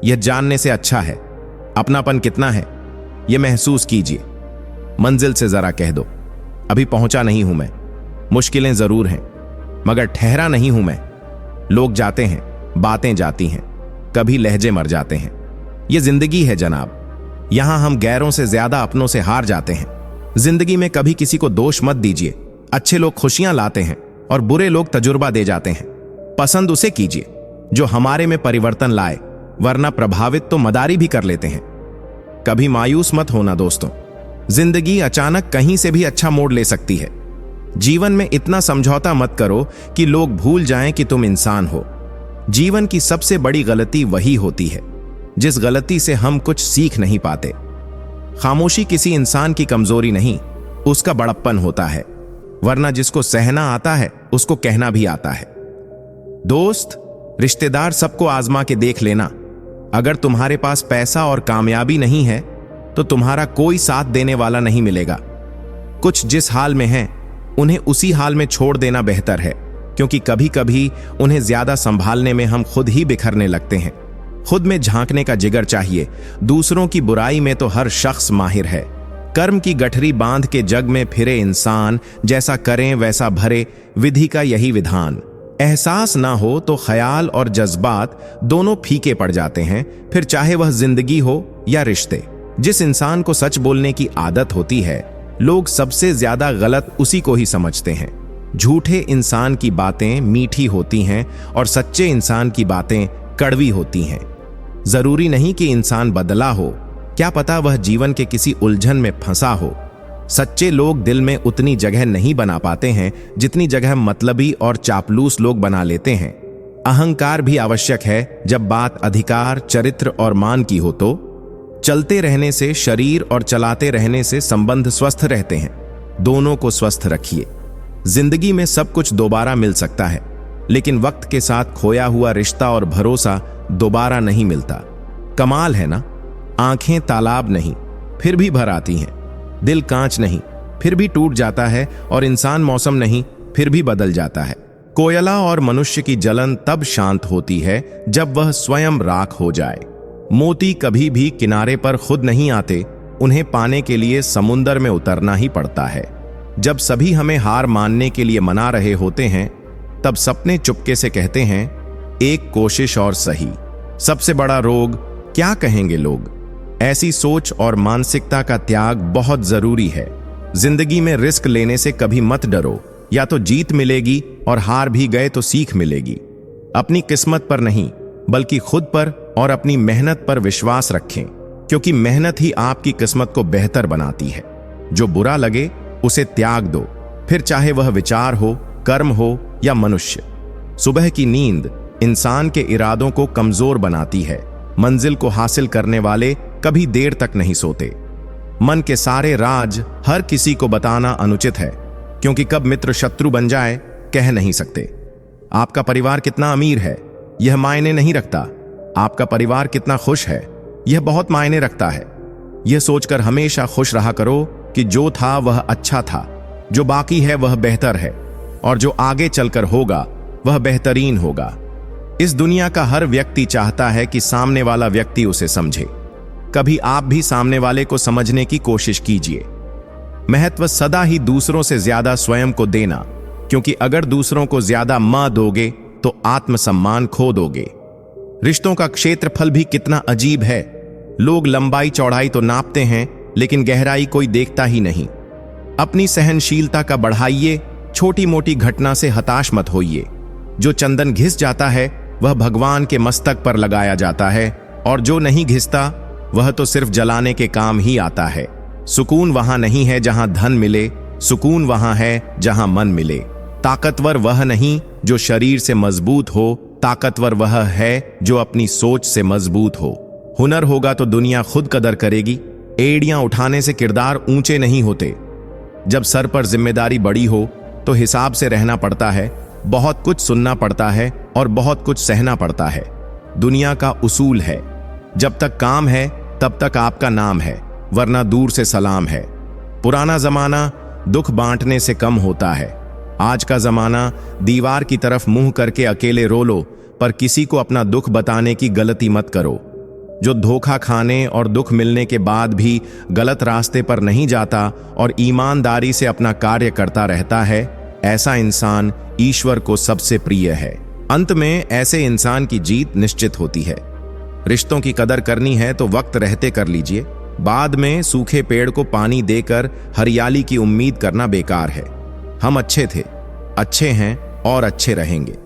S1: यह जानने से अच्छा है अपनापन कितना है यह महसूस कीजिए। मंजिल से जरा कह दो, अभी पहुंचा नहीं हूं मैं, मुश्किलें जरूर हैं मगर ठहरा नहीं हूं मैं। लोग जाते हैं, बातें जाती हैं, कभी लहजे मर जाते हैं। यह जिंदगी है जनाब, यहां हम गैरों से ज्यादा अपनों से हार जाते हैं। जिंदगी में कभी किसी को दोष मत दीजिए। अच्छे लोग खुशियां लाते हैं और बुरे लोग तजुर्बा दे जाते हैं। पसंद उसे कीजिए जो हमारे में परिवर्तन लाए, वरना प्रभावित तो मदारी भी कर लेते हैं। कभी मायूस मत होना दोस्तों, जिंदगी अचानक कहीं से भी अच्छा मोड़ ले सकती है। जीवन में इतना समझौता मत करो कि लोग भूल जाएं कि तुम इंसान हो। जीवन की सबसे बड़ी गलती वही होती है जिस गलती से हम कुछ सीख नहीं पाते। खामोशी किसी इंसान की कमजोरी नहीं, उसका बड़प्पन होता है, वरना जिसको सहना आता है उसको कहना भी आता है। दोस्त, रिश्तेदार सबको आजमा के देख लेना। अगर तुम्हारे पास पैसा और कामयाबी नहीं है तो तुम्हारा कोई साथ देने वाला नहीं मिलेगा। कुछ जिस हाल में हैं उन्हें उसी हाल में छोड़ देना बेहतर है, क्योंकि कभी कभी उन्हें ज्यादा संभालने में हम खुद ही बिखरने लगते हैं। खुद में झांकने का जिगर चाहिए, दूसरों की बुराई में तो हर शख्स माहिर है। कर्म की गठरी बांध के जग में फिरे इंसान, जैसा करें वैसा भरे, विधि का यही विधान। एहसास ना हो तो ख्याल और जज्बात दोनों फीके पड़ जाते हैं, फिर चाहे वह जिंदगी हो या रिश्ते। जिस इंसान को सच बोलने की आदत होती है, लोग सबसे ज्यादा गलत उसी को ही समझते हैं। झूठे इंसान की बातें मीठी होती हैं और सच्चे इंसान की बातें कड़वी होती हैं। जरूरी नहीं कि इंसान बदला हो, क्या पता वह जीवन के किसी उलझन में फंसा हो। सच्चे लोग दिल में उतनी जगह नहीं बना पाते हैं जितनी जगह मतलबी और चापलूस लोग बना लेते हैं। अहंकार भी आवश्यक है जब बात अधिकार, चरित्र और मान की हो तो। चलते रहने से शरीर और चलाते रहने से संबंध स्वस्थ रहते हैं। दोनों को स्वस्थ रखिए। जिंदगी में सब कुछ दोबारा मिल सकता है, लेकिन वक्त के साथ खोया हुआ रिश्ता और भरोसा दोबारा नहीं मिलता। कमाल है ना, आंखें तालाब नहीं फिर भी भर आती हैं, दिल कांच नहीं फिर भी टूट जाता है, और इंसान मौसम नहीं फिर भी बदल जाता है। कोयला और मनुष्य की जलन तब शांत होती है जब वह स्वयं राख हो जाए। मोती कभी भी किनारे पर खुद नहीं आते, उन्हें पाने के लिए समुंदर में उतरना ही पड़ता है। जब सभी हमें हार मानने के लिए मना रहे होते हैं, तब सपने चुपके से कहते हैं, एक कोशिश और सही। सबसे बड़ा रोग क्या कहेंगे लोग। ऐसी सोच और मानसिकता का त्याग बहुत जरूरी है। जिंदगी में रिस्क लेने से कभी मत डरो, या तो जीत मिलेगी और हार भी गए तो सीख मिलेगी। अपनी किस्मत पर नहीं बल्कि खुद पर और अपनी मेहनत पर विश्वास रखें, क्योंकि मेहनत ही आपकी किस्मत को बेहतर बनाती है। जो बुरा लगे उसे त्याग दो, फिर चाहे वह विचार हो, कर्म हो या मनुष्य। सुबह की नींद इंसान के इरादों को कमजोर बनाती है। मंजिल को हासिल करने वाले कभी देर तक नहीं सोते। मन के सारे राज हर किसी को बताना अनुचित है, क्योंकि कब मित्र शत्रु बन जाए कह नहीं सकते। आपका परिवार कितना अमीर है यह मायने नहीं रखता, आपका परिवार कितना खुश है यह बहुत मायने रखता है। यह सोचकर हमेशा खुश रहा करो कि जो था वह अच्छा था, जो बाकी है वह बेहतर है, और जो आगे चलकर होगा वह बेहतरीन होगा। इस दुनिया का हर व्यक्ति चाहता है कि सामने वाला व्यक्ति उसे समझे। कभी आप भी सामने वाले को समझने की कोशिश कीजिए। महत्व सदा ही दूसरों से ज्यादा स्वयं को देना, क्योंकि अगर दूसरों को ज्यादा म दोगे तो आत्मसम्मान खो दोगे। रिश्तों का क्षेत्रफल भी कितना अजीब है। लोग लंबाई चौड़ाई तो नापते हैं, लेकिन गहराई कोई देखता ही नहीं। अपनी सहनशीलता का बढ़ाइए, छोटी मोटी घटना से हताश मत होइए। जो चंदन घिस जाता है वह भगवान के मस्तक पर लगाया जाता है और जो नहीं घिसता वह तो सिर्फ जलाने के काम ही आता है। सुकून वहां नहीं है जहां धन मिले, सुकून वहां है जहां मन मिले। ताकतवर वह नहीं जो शरीर से मजबूत हो, ताकतवर वह है जो अपनी सोच से मजबूत हो। हुनर होगा तो दुनिया खुद कदर करेगी। एड़ियां उठाने से किरदार ऊंचे नहीं होते। जब सर पर जिम्मेदारी बड़ी हो तो हिसाब से रहना पड़ता है, बहुत कुछ सुनना पड़ता है और बहुत कुछ सहना पड़ता है। दुनिया का उसूल है, जब तक काम है तब तक आपका नाम है, वरना दूर से सलाम है। पुराना जमाना दुख बांटने से कम होता है। आज का जमाना दीवार की तरफ मुंह करके अकेले रो लो, पर किसी को अपना दुख बताने की गलती मत करो। जो धोखा खाने और दुख मिलने के बाद भी गलत रास्ते पर नहीं जाता और ईमानदारी से अपना कार्य करता रहता है, ऐसा इंसान ईश्वर को सबसे प्रिय है। अंत में ऐसे इंसान की जीत निश्चित होती है। रिश्तों की कदर करनी है तो वक्त रहते कर लीजिए। बाद में सूखे पेड़ को पानी देकर हरियाली की उम्मीद करना बेकार है। हम अच्छे थे, अच्छे हैं और अच्छे रहेंगे।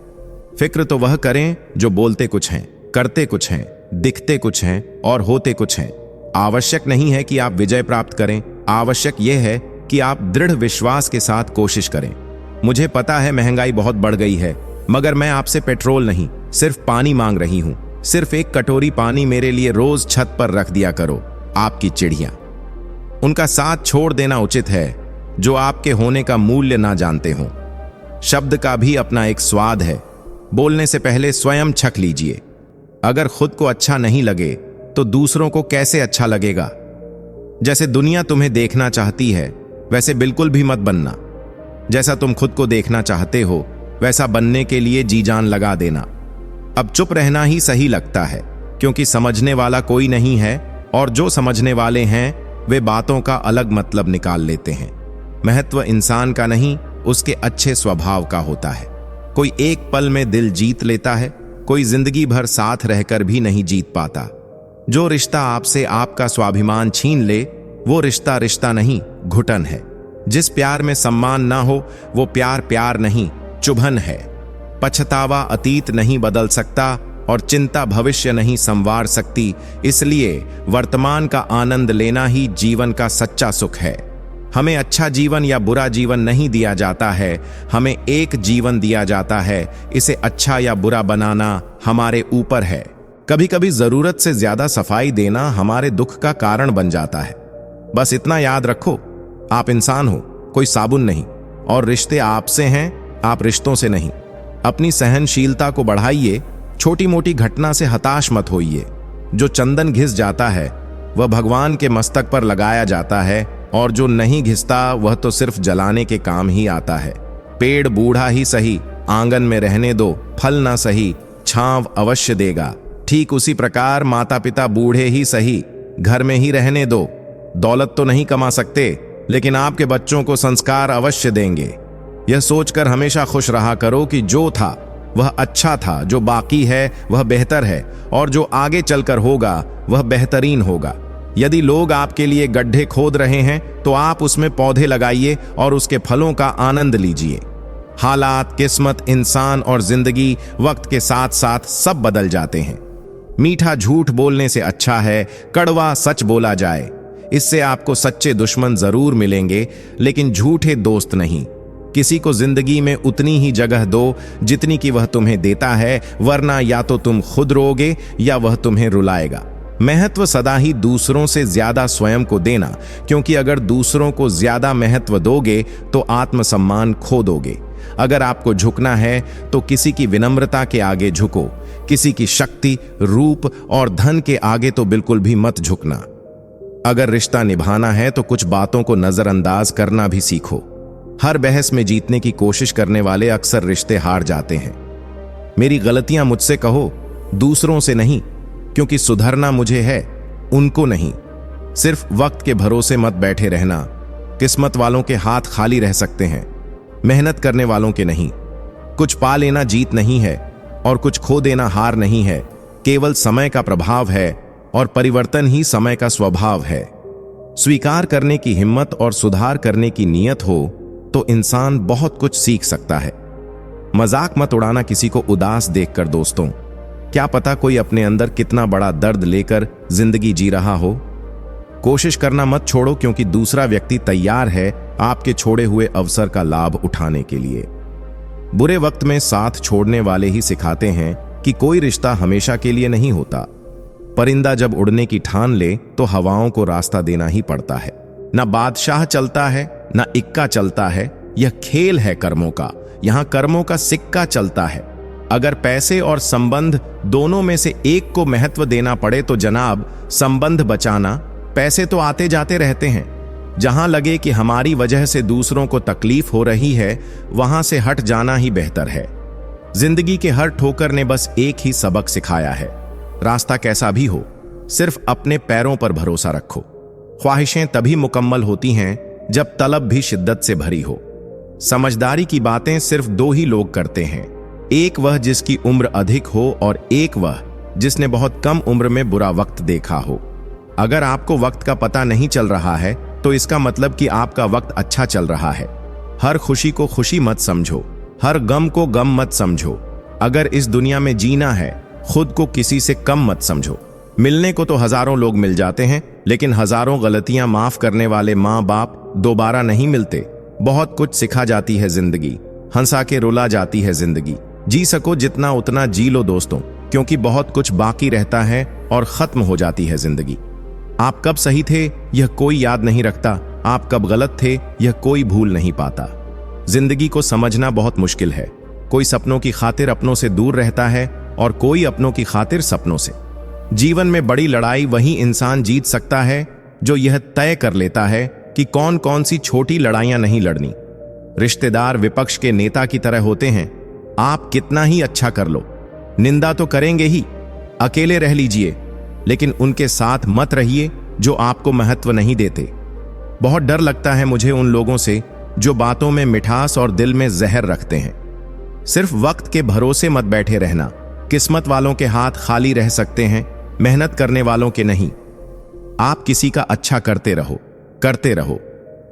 S1: फिक्र तो वह करें जो बोलते कुछ हैं, करते कुछ हैं, दिखते कुछ हैं और होते कुछ हैं। आवश्यक नहीं है कि आप विजय प्राप्त करें, आवश्यक यह है कि आप दृढ़ विश्वास के साथ कोशिश करें। मुझे पता है महंगाई बहुत बढ़ गई है, मगर मैं आपसे पेट्रोल नहीं, सिर्फ पानी मांग रही हूं। सिर्फ एक कटोरी पानी मेरे लिए रोज छत पर रख दिया करो। आपकी चिड़िया, उनका साथ छोड़ देना उचित है जो आपके होने का मूल्य ना जानते हों। शब्द का भी अपना एक स्वाद है। बोलने से पहले स्वयं छक लीजिए। अगर खुद को अच्छा नहीं लगे तो दूसरों को कैसे अच्छा लगेगा। जैसे दुनिया तुम्हें देखना चाहती है वैसे बिल्कुल भी मत बनना। जैसा तुम खुद को देखना चाहते हो वैसा बनने के लिए जी जान लगा देना। अब चुप रहना ही सही लगता है, क्योंकि समझने वाला कोई नहीं है और जो समझने वाले हैं वे बातों का अलग मतलब निकाल लेते हैं। महत्व इंसान का नहीं, उसके अच्छे स्वभाव का होता है। कोई एक पल में दिल जीत लेता है, कोई जिंदगी भर साथ रहकर भी नहीं जीत पाता। जो रिश्ता आपसे आपका स्वाभिमान छीन ले वो रिश्ता रिश्ता नहीं, घुटन है। जिस प्यार में सम्मान ना हो वो प्यार प्यार नहीं, चुभन है। पछतावा अतीत नहीं बदल सकता और चिंता भविष्य नहीं संवार सकती। इसलिए वर्तमान का आनंद लेना ही जीवन का सच्चा सुख है। हमें अच्छा जीवन या बुरा जीवन नहीं दिया जाता है, हमें एक जीवन दिया जाता है। इसे अच्छा या बुरा बनाना हमारे ऊपर है। कभी कभी जरूरत से ज्यादा सफाई देना हमारे दुख का कारण बन जाता है। बस इतना याद रखो, आप इंसान हो, कोई साबुन नहीं, और रिश्ते आपसे हैं, आप रिश्तों से नहीं। अपनी सहनशीलता को बढ़ाइए, छोटी मोटी घटना से हताश मत होइए। जो चंदन घिस जाता है वह भगवान के मस्तक पर लगाया जाता है, और जो नहीं घिसता वह तो सिर्फ जलाने के काम ही आता है। पेड़ बूढ़ा ही सही, आंगन में रहने दो, फल ना सही, छांव अवश्य देगा। ठीक उसी प्रकार माता पिता बूढ़े ही सही, घर में ही रहने दो। दौलत तो नहीं कमा सकते, लेकिन आपके बच्चों को संस्कार अवश्य देंगे। यह सोचकर हमेशा खुश रहा करो कि जो था वह अच्छा था, जो बाकी है वह बेहतर है, और जो आगे चलकर होगा वह बेहतरीन होगा। यदि लोग आपके लिए गड्ढे खोद रहे हैं तो आप उसमें पौधे लगाइए और उसके फलों का आनंद लीजिए। हालात, किस्मत, इंसान और जिंदगी वक्त के साथ साथ सब बदल जाते हैं। मीठा झूठ बोलने से अच्छा है कड़वा सच बोला जाए। इससे आपको सच्चे दुश्मन जरूर मिलेंगे, लेकिन झूठे दोस्त नहीं। किसी को जिंदगी में उतनी ही जगह दो जितनी कि वह तुम्हें देता है, वरना या तो तुम खुद रोओगे या वह तुम्हें रुलाएगा। महत्व सदा ही दूसरों से ज्यादा स्वयं को देना, क्योंकि अगर दूसरों को ज्यादा महत्व दोगे तो आत्मसम्मान खो दोगे। अगर आपको झुकना है तो किसी की विनम्रता के आगे झुको, किसी की शक्ति, रूप और धन के आगे तो बिल्कुल भी मत झुकना। अगर रिश्ता निभाना है तो कुछ बातों को नजरअंदाज करना भी सीखो। हर बहस में जीतने की कोशिश करने वाले अक्सर रिश्ते हार जाते हैं। मेरी गलतियां मुझसे कहो, दूसरों से नहीं, क्योंकि सुधरना मुझे है, उनको नहीं। सिर्फ वक्त के भरोसे मत बैठे रहना। किस्मत वालों के हाथ खाली रह सकते हैं, मेहनत करने वालों के नहीं। कुछ पा लेना जीत नहीं है और कुछ खो देना हार नहीं है। केवल समय का प्रभाव है और परिवर्तन ही समय का स्वभाव है। स्वीकार करने की हिम्मत और सुधार करने की नीयत हो तो इंसान बहुत कुछ सीख सकता है। मजाक मत उड़ाना किसी को उदास देखकर दोस्तों। क्या पता कोई अपने अंदर कितना बड़ा दर्द लेकर जिंदगी जी रहा हो। कोशिश करना मत छोड़ो, क्योंकि दूसरा व्यक्ति तैयार है आपके छोड़े हुए अवसर का लाभ उठाने के लिए। बुरे वक्त में साथ छोड़ने वाले ही सिखाते हैं कि कोई रिश्ता हमेशा के लिए नहीं होता। परिंदा जब उड़ने की ठान ले तो हवाओं को रास्ता देना ही पड़ता है। ना बादशाह चलता है, ना इक्का चलता है, यह खेल है कर्मों का। यहां कर्मों का सिक्का चलता है। अगर पैसे और संबंध दोनों में से एक को महत्व देना पड़े तो जनाब, संबंध बचाना। पैसे तो आते जाते रहते हैं। जहां लगे कि हमारी वजह से दूसरों को तकलीफ हो रही है, वहां से हट जाना ही बेहतर है। जिंदगी के हर ठोकर ने बस एक ही सबक सिखाया है, रास्ता कैसा भी हो, सिर्फ अपने पैरों पर भरोसा रखो। ख्वाहिशें तभी मुकम्मल होती हैं जब तलब भी शिद्दत से भरी हो। समझदारी की बातें सिर्फ दो ही लोग करते हैं, एक वह जिसकी उम्र अधिक हो और एक वह जिसने बहुत कम उम्र में बुरा वक्त देखा हो। अगर आपको वक्त का पता नहीं चल रहा है तो इसका मतलब कि आपका वक्त अच्छा चल रहा है। हर खुशी को खुशी मत समझो, हर गम को गम मत समझो। अगर इस दुनिया में जीना है, खुद को किसी से कम मत समझो। मिलने को तो हजारों लोग मिल जाते हैं, लेकिन हजारों गलतियां माफ करने वाले माँ बाप दोबारा नहीं मिलते। बहुत कुछ सिखा जाती है जिंदगी, हंसा के रुला जाती है जिंदगी। जी सको जितना उतना जी लो दोस्तों, क्योंकि बहुत कुछ बाकी रहता है और खत्म हो जाती है जिंदगी। आप कब सही थे यह कोई याद नहीं रखता, आप कब गलत थे यह कोई भूल नहीं पाता। जिंदगी को समझना बहुत मुश्किल है। कोई सपनों की खातिर अपनों से दूर रहता है और कोई अपनों की खातिर सपनों से। जीवन में बड़ी लड़ाई वही इंसान जीत सकता है जो यह तय कर लेता है कि कौन कौन सी छोटी लड़ाइयां नहीं लड़नी। रिश्तेदार विपक्ष के नेता की तरह होते हैं। आप कितना ही अच्छा कर लो, निंदा तो करेंगे ही। अकेले रह लीजिए, लेकिन उनके साथ मत रहिए जो आपको महत्व नहीं देते। बहुत डर लगता है मुझे उन लोगों से जो बातों में मिठास और दिल में जहर रखते हैं। सिर्फ वक्त के भरोसे मत बैठे रहना। किस्मत वालों के हाथ खाली रह सकते हैं, मेहनत करने वालों के नहीं। आप किसी का अच्छा करते रहो,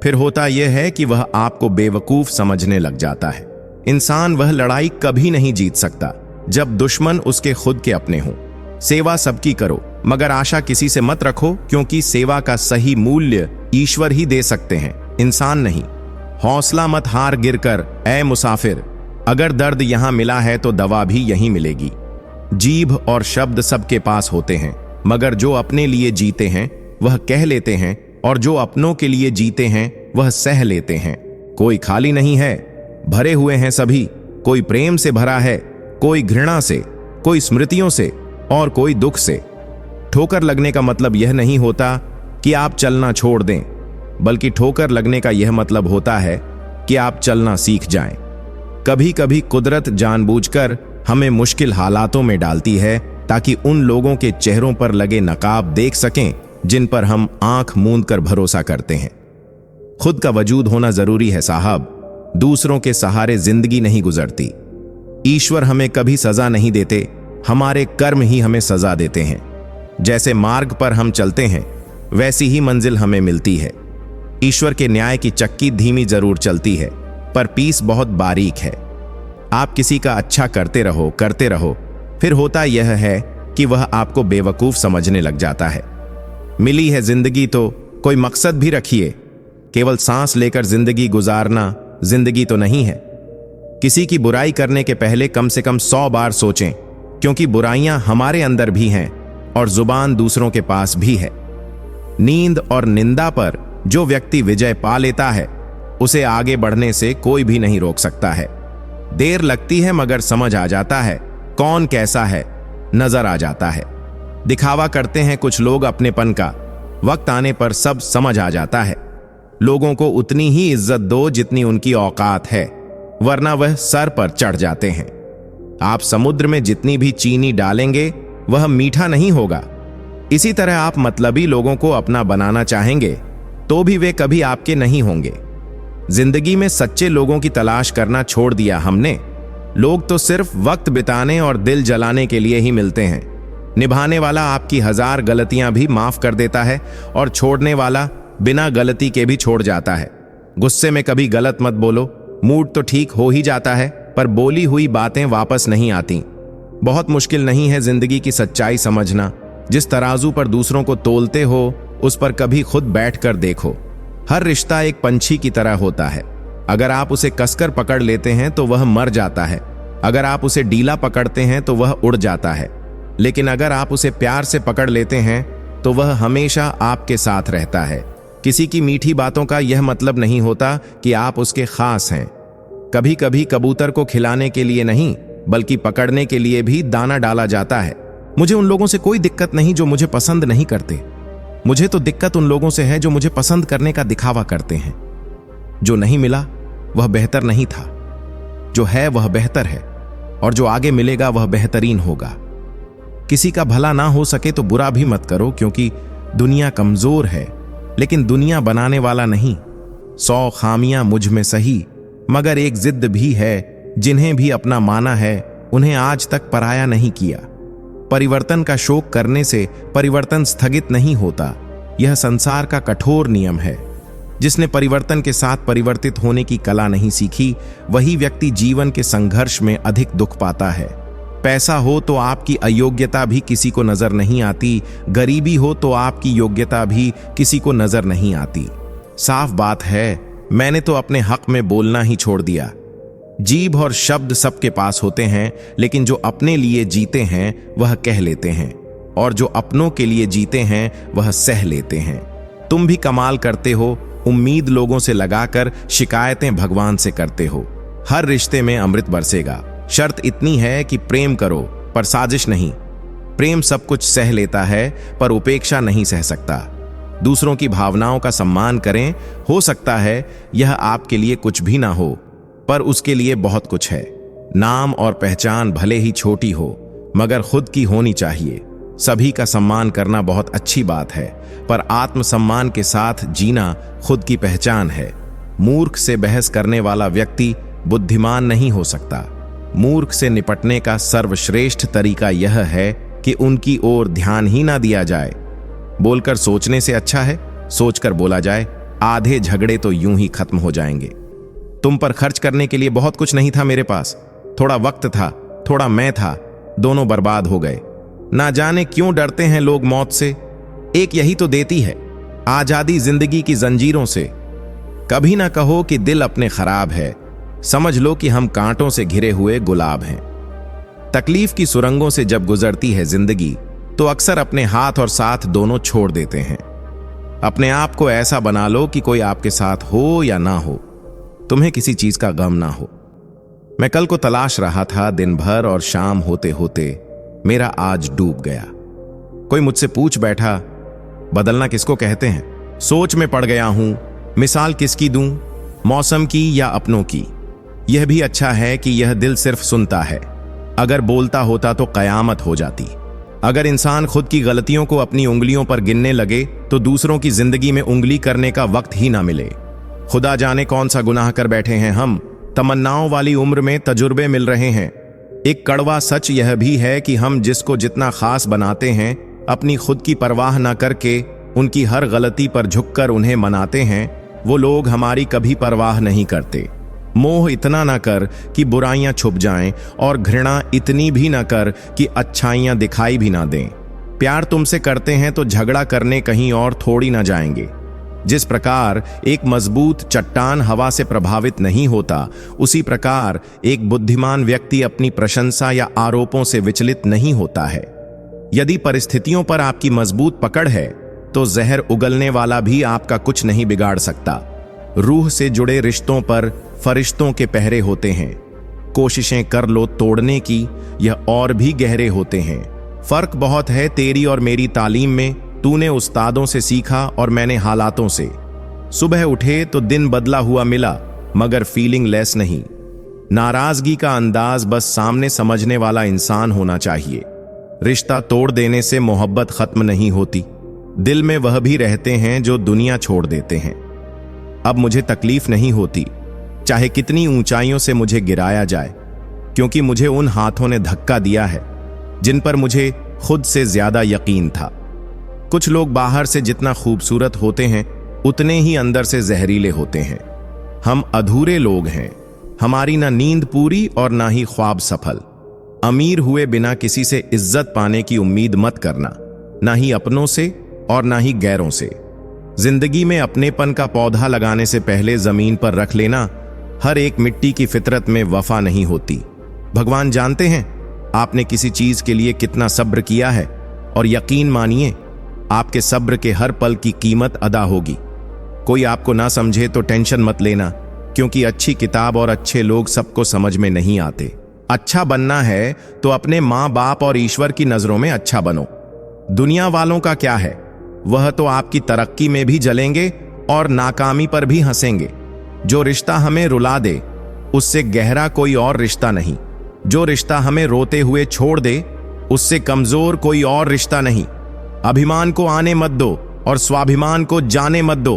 S1: फिर होता यह है कि वह आपको बेवकूफ समझने लग जाता है। इंसान वह लड़ाई कभी नहीं जीत सकता जब दुश्मन उसके खुद के अपने हों। सेवा सबकी करो, मगर आशा किसी से मत रखो, क्योंकि सेवा का सही मूल्य ईश्वर ही दे सकते हैं, इंसान नहीं। हौसला मत हार गिरकर ऐ मुसाफिर, अगर दर्द यहां मिला है तो दवा भी यहीं मिलेगी। जीभ और शब्द सबके पास होते हैं, मगर जो अपने लिए जीते हैं वह कह लेते हैं, और जो अपनों के लिए जीते हैं वह सह लेते हैं। कोई खाली नहीं है, भरे हुए हैं सभी। कोई प्रेम से भरा है, कोई घृणा से, कोई स्मृतियों से और कोई दुख से। ठोकर लगने का मतलब यह नहीं होता कि आप चलना छोड़ दें, बल्कि ठोकर लगने का यह मतलब होता है कि आप चलना सीख जाएं। कभी कभी कुदरत जानबूझकर हमें मुश्किल हालातों में डालती है ताकि उन लोगों के चेहरों पर लगे नकाब देख सकें जिन पर हम आंख मूंद कर भरोसा करते हैं। खुद का वजूद होना जरूरी है साहब, दूसरों के सहारे जिंदगी नहीं गुजरती। ईश्वर हमें कभी सजा नहीं देते, हमारे कर्म ही हमें सजा देते हैं। जैसे मार्ग पर हम चलते हैं वैसी ही मंजिल हमें मिलती है। ईश्वर के न्याय की चक्की धीमी जरूर चलती है, पर पीस बहुत बारीक है। आप किसी का अच्छा करते रहो, फिर होता यह है कि वह आपको बेवकूफ समझने लग जाता है। मिली है जिंदगी तो कोई मकसद भी रखिए। केवल सांस लेकर जिंदगी गुजारना जिंदगी तो नहीं है। किसी की बुराई करने के पहले कम से कम 100 बार सोचें, क्योंकि बुराइयां हमारे अंदर भी हैं और जुबान दूसरों के पास भी है। नींद और निंदा पर जो व्यक्ति विजय पा लेता है उसे आगे बढ़ने से कोई भी नहीं रोक सकता है। देर लगती है मगर समझ आ जाता है, कौन कैसा है नजर आ जाता है। दिखावा करते हैं कुछ लोग अपनेपन का, वक्त आने पर सब समझ आ जाता है। लोगों को उतनी ही इज्जत दो जितनी उनकी औकात है, वरना वह सर पर चढ़ जाते हैं। आप समुद्र में जितनी भी चीनी डालेंगे वह मीठा नहीं होगा। इसी तरह आप मतलबी लोगों को अपना बनाना चाहेंगे तो भी वे कभी आपके नहीं होंगे। जिंदगी में सच्चे लोगों की तलाश करना छोड़ दिया हमने। लोग तो सिर्फ वक्त बिताने और दिल जलाने के लिए ही मिलते हैं। निभाने वाला आपकी 1000 गलतियां भी माफ कर देता है और छोड़ने वाला बिना गलती के भी छोड़ जाता है। गुस्से में कभी गलत मत बोलो, मूड तो ठीक हो ही जाता है पर बोली हुई बातें वापस नहीं आती। बहुत मुश्किल नहीं है जिंदगी की सच्चाई समझना। जिस तराजू पर दूसरों को तोलते हो उस पर कभी खुद बैठकर देखो। हर रिश्ता एक पंछी की तरह होता है। अगर आप उसे कसकर पकड़ लेते हैं तो वह मर जाता है, अगर आप उसे ढीला पकड़ते हैं तो वह उड़ जाता है, लेकिन अगर आप उसे प्यार से पकड़ लेते हैं तो वह हमेशा आपके साथ रहता है। किसी की मीठी बातों का यह मतलब नहीं होता कि आप उसके खास हैं। कभी कभी कबूतर को खिलाने के लिए नहीं बल्कि पकड़ने के लिए भी दाना डाला जाता है। मुझे उन लोगों से कोई दिक्कत नहीं जो मुझे पसंद नहीं करते। मुझे तो दिक्कत उन लोगों से है जो मुझे पसंद करने का दिखावा करते हैं। जो नहीं मिला वह बेहतर नहीं था, जो है वह बेहतर है, और जो आगे मिलेगा वह बेहतरीन होगा। किसी का भला ना हो सके तो बुरा भी मत करो, क्योंकि दुनिया कमजोर है लेकिन दुनिया बनाने वाला नहीं। 100 खामियां मुझ में सही, मगर एक जिद भी है। जिन्हें भी अपना माना है उन्हें आज तक पराया नहीं किया। परिवर्तन का शोक करने से परिवर्तन स्थगित नहीं होता, यह संसार का कठोर नियम है। जिसने परिवर्तन के साथ परिवर्तित होने की कला नहीं सीखी, वही व्यक्ति जीवन के संघर्ष में अधिक दुख पाता है। पैसा हो तो आपकी अयोग्यता भी किसी को नजर नहीं आती, गरीबी हो तो आपकी योग्यता भी किसी को नजर नहीं आती। साफ बात है, मैंने तो अपने हक में बोलना ही छोड़ दिया। जीभ और शब्द सबके पास होते हैं, लेकिन जो अपने लिए जीते हैं वह कह लेते हैं, और जो अपनों के लिए जीते हैं वह सह लेते हैं। तुम भी कमाल करते हो, उम्मीद लोगों से लगाकर शिकायतें भगवान से करते हो। हर रिश्ते में अमृत बरसेगा, शर्त इतनी है कि प्रेम करो पर साजिश नहीं। प्रेम सब कुछ सह लेता है पर उपेक्षा नहीं सह सकता। दूसरों की भावनाओं का सम्मान करें। हो सकता है यह आपके लिए कुछ भी ना हो, पर उसके लिए बहुत कुछ है। नाम और पहचान भले ही छोटी हो मगर खुद की होनी चाहिए। सभी का सम्मान करना बहुत अच्छी बात है, पर आत्मसम्मान के साथ जीना खुद की पहचान है। मूर्ख से बहस करने वाला व्यक्ति बुद्धिमान नहीं हो सकता। मूर्ख से निपटने का सर्वश्रेष्ठ तरीका यह है कि उनकी ओर ध्यान ही ना दिया जाए। बोलकर सोचने से अच्छा है सोचकर बोला जाए। आधे झगड़े तो यूं ही खत्म हो जाएंगे। तुम पर खर्च करने के लिए बहुत कुछ नहीं था मेरे पास। थोड़ा वक्त था, थोड़ा मैं था, दोनों बर्बाद हो गए। ना जाने क्यों डरते हैं लोग मौत से। एक यही तो देती है आजादी जिंदगी की जंजीरों से। कभी ना कहो कि दिल अपने खराब है, समझ लो कि हम कांटों से घिरे हुए गुलाब हैं। तकलीफ की सुरंगों से जब गुजरती है जिंदगी तो अक्सर अपने हाथ और साथ दोनों छोड़ देते हैं। अपने आप को ऐसा बना लो कि कोई आपके साथ हो या ना हो, तुम्हें किसी चीज का गम ना हो। मैं कल को तलाश रहा था दिन भर, और शाम होते होते मेरा आज डूब गया। कोई मुझसे पूछ बैठा, बदलना किसको कहते हैं? सोच में पड़ गया हूं, मिसाल किसकी दूं, मौसम की या अपनों की? यह भी अच्छा है कि यह दिल सिर्फ सुनता है। अगर बोलता होता तो कयामत हो जाती। अगर इंसान खुद की गलतियों को अपनी उंगलियों पर गिनने लगे तो दूसरों की जिंदगी में उंगली करने का वक्त ही ना मिले। खुदा जाने कौन सा गुनाह कर बैठे हैं हम। तमन्नाओं वाली उम्र में तजुर्बे मिल रहे हैं। एक कड़वा सच यह भी है कि हम जिसको जितना खास बनाते हैं, अपनी खुद की परवाह ना करके उनकी हर गलती पर झुककर उन्हें मनाते हैं, वो लोग हमारी कभी परवाह नहीं करते। मोह इतना ना कर कि बुराइयां छुप जाएं, और घृणा इतनी भी ना कर कि अच्छाइयां दिखाई भी ना दें। प्यार तुमसे करते हैं तो झगड़ा करने कहीं और थोड़ी ना जाएंगे। जिस प्रकार एक मजबूत चट्टान हवा से प्रभावित नहीं होता, उसी प्रकार एक बुद्धिमान व्यक्ति अपनी प्रशंसा या आरोपों से विचलित नहीं होता है। यदि परिस्थितियों पर आपकी मजबूत पकड़ है तो जहर उगलने वाला भी आपका कुछ नहीं बिगाड़ सकता। रूह से जुड़े रिश्तों पर फरिश्तों के पहरे होते हैं। कोशिशें कर लो तोड़ने की, यह और भी गहरे होते हैं। फर्क बहुत है तेरी और मेरी तालीम में। तूने उस्तादों से सीखा और मैंने हालातों से। सुबह उठे तो दिन बदला हुआ मिला, मगर फीलिंग लेस नहीं। नाराजगी का अंदाज बस सामने समझने वाला इंसान होना चाहिए। रिश्ता तोड़ देने से मोहब्बत खत्म नहीं होती। दिल में वह भी रहते हैं जो दुनिया छोड़ देते हैं। अब मुझे तकलीफ नहीं होती, चाहे कितनी ऊंचाइयों से मुझे गिराया जाए, क्योंकि मुझे उन हाथों ने धक्का दिया है जिन पर मुझे खुद से ज्यादा यकीन था। कुछ लोग बाहर से जितना खूबसूरत होते हैं, उतने ही अंदर से जहरीले होते हैं। हम अधूरे लोग हैं, हमारी ना नींद पूरी और ना ही ख्वाब सफल। अमीर हुए बिना किसी से इज्जत पाने की उम्मीद मत करना, ना ही अपनों से और ना ही गैरों से। जिंदगी में अपनेपन का पौधा लगाने से पहले जमीन पर रख लेना। हर एक मिट्टी की फितरत में वफा नहीं होती। भगवान जानते हैं आपने किसी चीज के लिए कितना सब्र किया है, और यकीन मानिए आपके सब्र के हर पल की कीमत अदा होगी। कोई आपको ना समझे तो टेंशन मत लेना, क्योंकि अच्छी किताब और अच्छे लोग सबको समझ में नहीं आते। अच्छा बनना है तो अपने माँ बाप और ईश्वर की नजरों में अच्छा बनो। दुनिया वालों का क्या है, वह तो आपकी तरक्की में भी जलेंगे और नाकामी पर भी हंसेंगे। जो रिश्ता हमें रुला दे उससे गहरा कोई और रिश्ता नहीं। जो रिश्ता हमें रोते हुए छोड़ दे उससे कमजोर कोई और रिश्ता नहीं। अभिमान को आने मत दो और स्वाभिमान को जाने मत दो।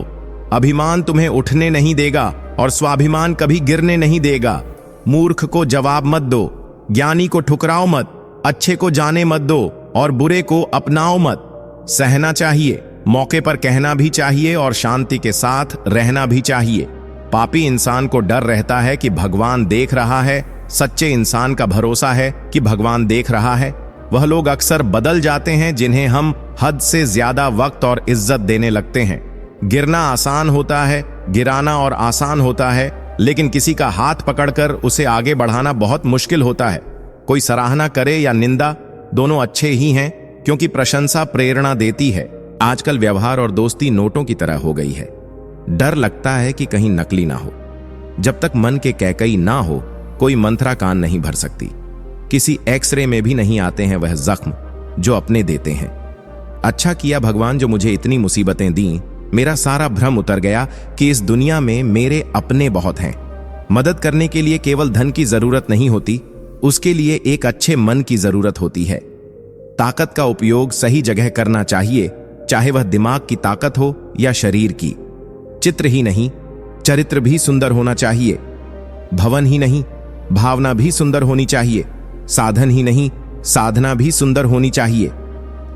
S1: अभिमान तुम्हें उठने नहीं देगा और स्वाभिमान कभी गिरने नहीं देगा। मूर्ख को जवाब मत दो, ज्ञानी को ठुकराओ मत, अच्छे को जाने मत दो और बुरे को अपनाओ मत। सहना चाहिए, मौके पर कहना भी चाहिए और शांति के साथ रहना भी चाहिए। पापी इंसान को डर रहता है कि भगवान देख रहा है, सच्चे इंसान का भरोसा है कि भगवान देख रहा है। वह लोग अक्सर बदल जाते हैं जिन्हें हम हद से ज्यादा वक्त और इज्जत देने लगते हैं। गिरना आसान होता है, गिराना और आसान होता है, लेकिन किसी का हाथ पकड़कर उसे आगे बढ़ाना बहुत मुश्किल होता है। कोई सराहना करे या निंदा, दोनों अच्छे ही हैं, क्योंकि प्रशंसा प्रेरणा देती है। आजकल व्यवहार और दोस्ती नोटों की तरह हो गई है। डर लगता है कि कहीं नकली ना हो। जब तक मन के कैकई ना हो कोई मंत्रा कान नहीं भर सकती। किसी एक्सरे में भी नहीं आते हैं वह जख्म जो अपने देते हैं। अच्छा किया भगवान जो मुझे इतनी मुसीबतें दी। मेरा सारा भ्रम उतर गया कि इस दुनिया में मेरे अपने बहुत हैं। मदद करने के लिए केवल धन की जरूरत नहीं होती, उसके लिए एक अच्छे मन की जरूरत होती है। ताकत का उपयोग सही जगह करना चाहिए, चाहे वह दिमाग की ताकत हो या शरीर की। चित्र ही नहीं, चरित्र भी सुंदर होना चाहिए। भवन ही नहीं, भावना भी सुंदर होनी चाहिए। साधन ही नहीं, साधना भी सुंदर होनी चाहिए।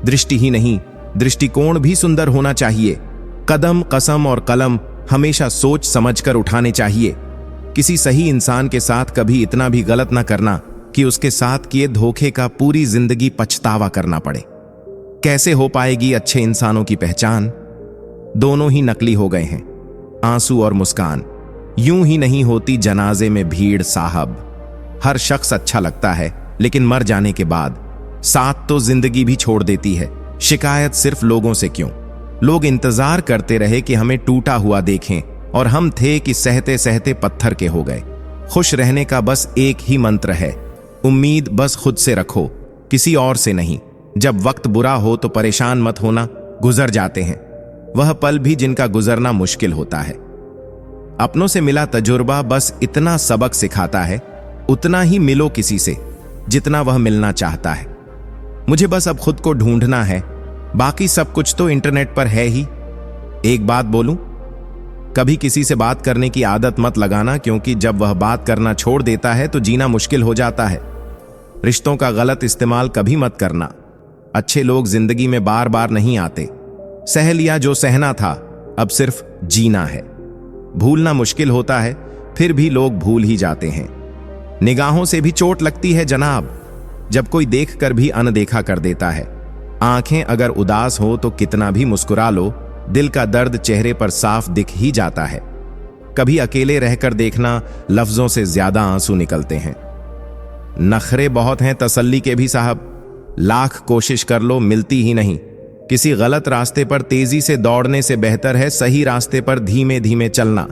S1: दृष्टि ही नहीं, दृष्टिकोण भी सुंदर होना चाहिए। कदम, कसम और कलम हमेशा सोच समझकर उठाने चाहिए। किसी सही इंसान के साथ कभी इतना भी गलत ना करना कि उसके साथ किए धोखे का पूरी जिंदगी पछतावा करना पड़े। कैसे हो पाएगी अच्छे इंसानों की पहचान? दोनों ही नकली हो गए हैं, आंसू और मुस्कान। यूं ही नहीं होती जनाजे में भीड़ साहब। हर शख्स अच्छा लगता है, लेकिन मर जाने के बाद साथ तो जिंदगी भी छोड़ देती है। शिकायत सिर्फ लोगों से क्यों? लोग इंतजार करते रहे कि हमें टूटा हुआ देखें, और हम थे कि सहते सहते पत्थर के हो गए। खुश रहने का बस एक ही मंत्र है, उम्मीद बस खुद से रखो, किसी और से नहीं। जब वक्त बुरा हो तो परेशान मत होना, गुजर जाते हैं वह पल भी जिनका गुजरना मुश्किल होता है। अपनों से मिला तजुर्बा बस इतना सबक सिखाता है, उतना ही मिलो किसी से जितना वह मिलना चाहता है। मुझे बस अब खुद को ढूंढना है, बाकी सब कुछ तो इंटरनेट पर है ही। एक बात बोलूं, कभी किसी से बात करने की आदत मत लगाना, क्योंकि जब वह बात करना छोड़ देता है तो जीना मुश्किल हो जाता है। रिश्तों का गलत इस्तेमाल कभी मत करना। अच्छे लोग जिंदगी में बार बार नहीं आते। सह लिया जो सहना था, अब सिर्फ जीना है। भूलना मुश्किल होता है, फिर भी लोग भूल ही जाते हैं। निगाहों से भी चोट लगती है जनाब, जब कोई देखकर भी अनदेखा कर देता है। आंखें अगर उदास हो तो कितना भी मुस्कुरा लो, दिल का दर्द चेहरे पर साफ दिख ही जाता है। कभी अकेले रहकर देखना, लफ्जों से ज्यादा आंसू निकलते हैं। नखरे बहुत हैं तसल्ली के भी साहब, लाख कोशिश कर लो मिलती ही नहीं। किसी गलत रास्ते पर तेजी से दौड़ने से बेहतर है सही रास्ते पर धीमे धीमे चलना।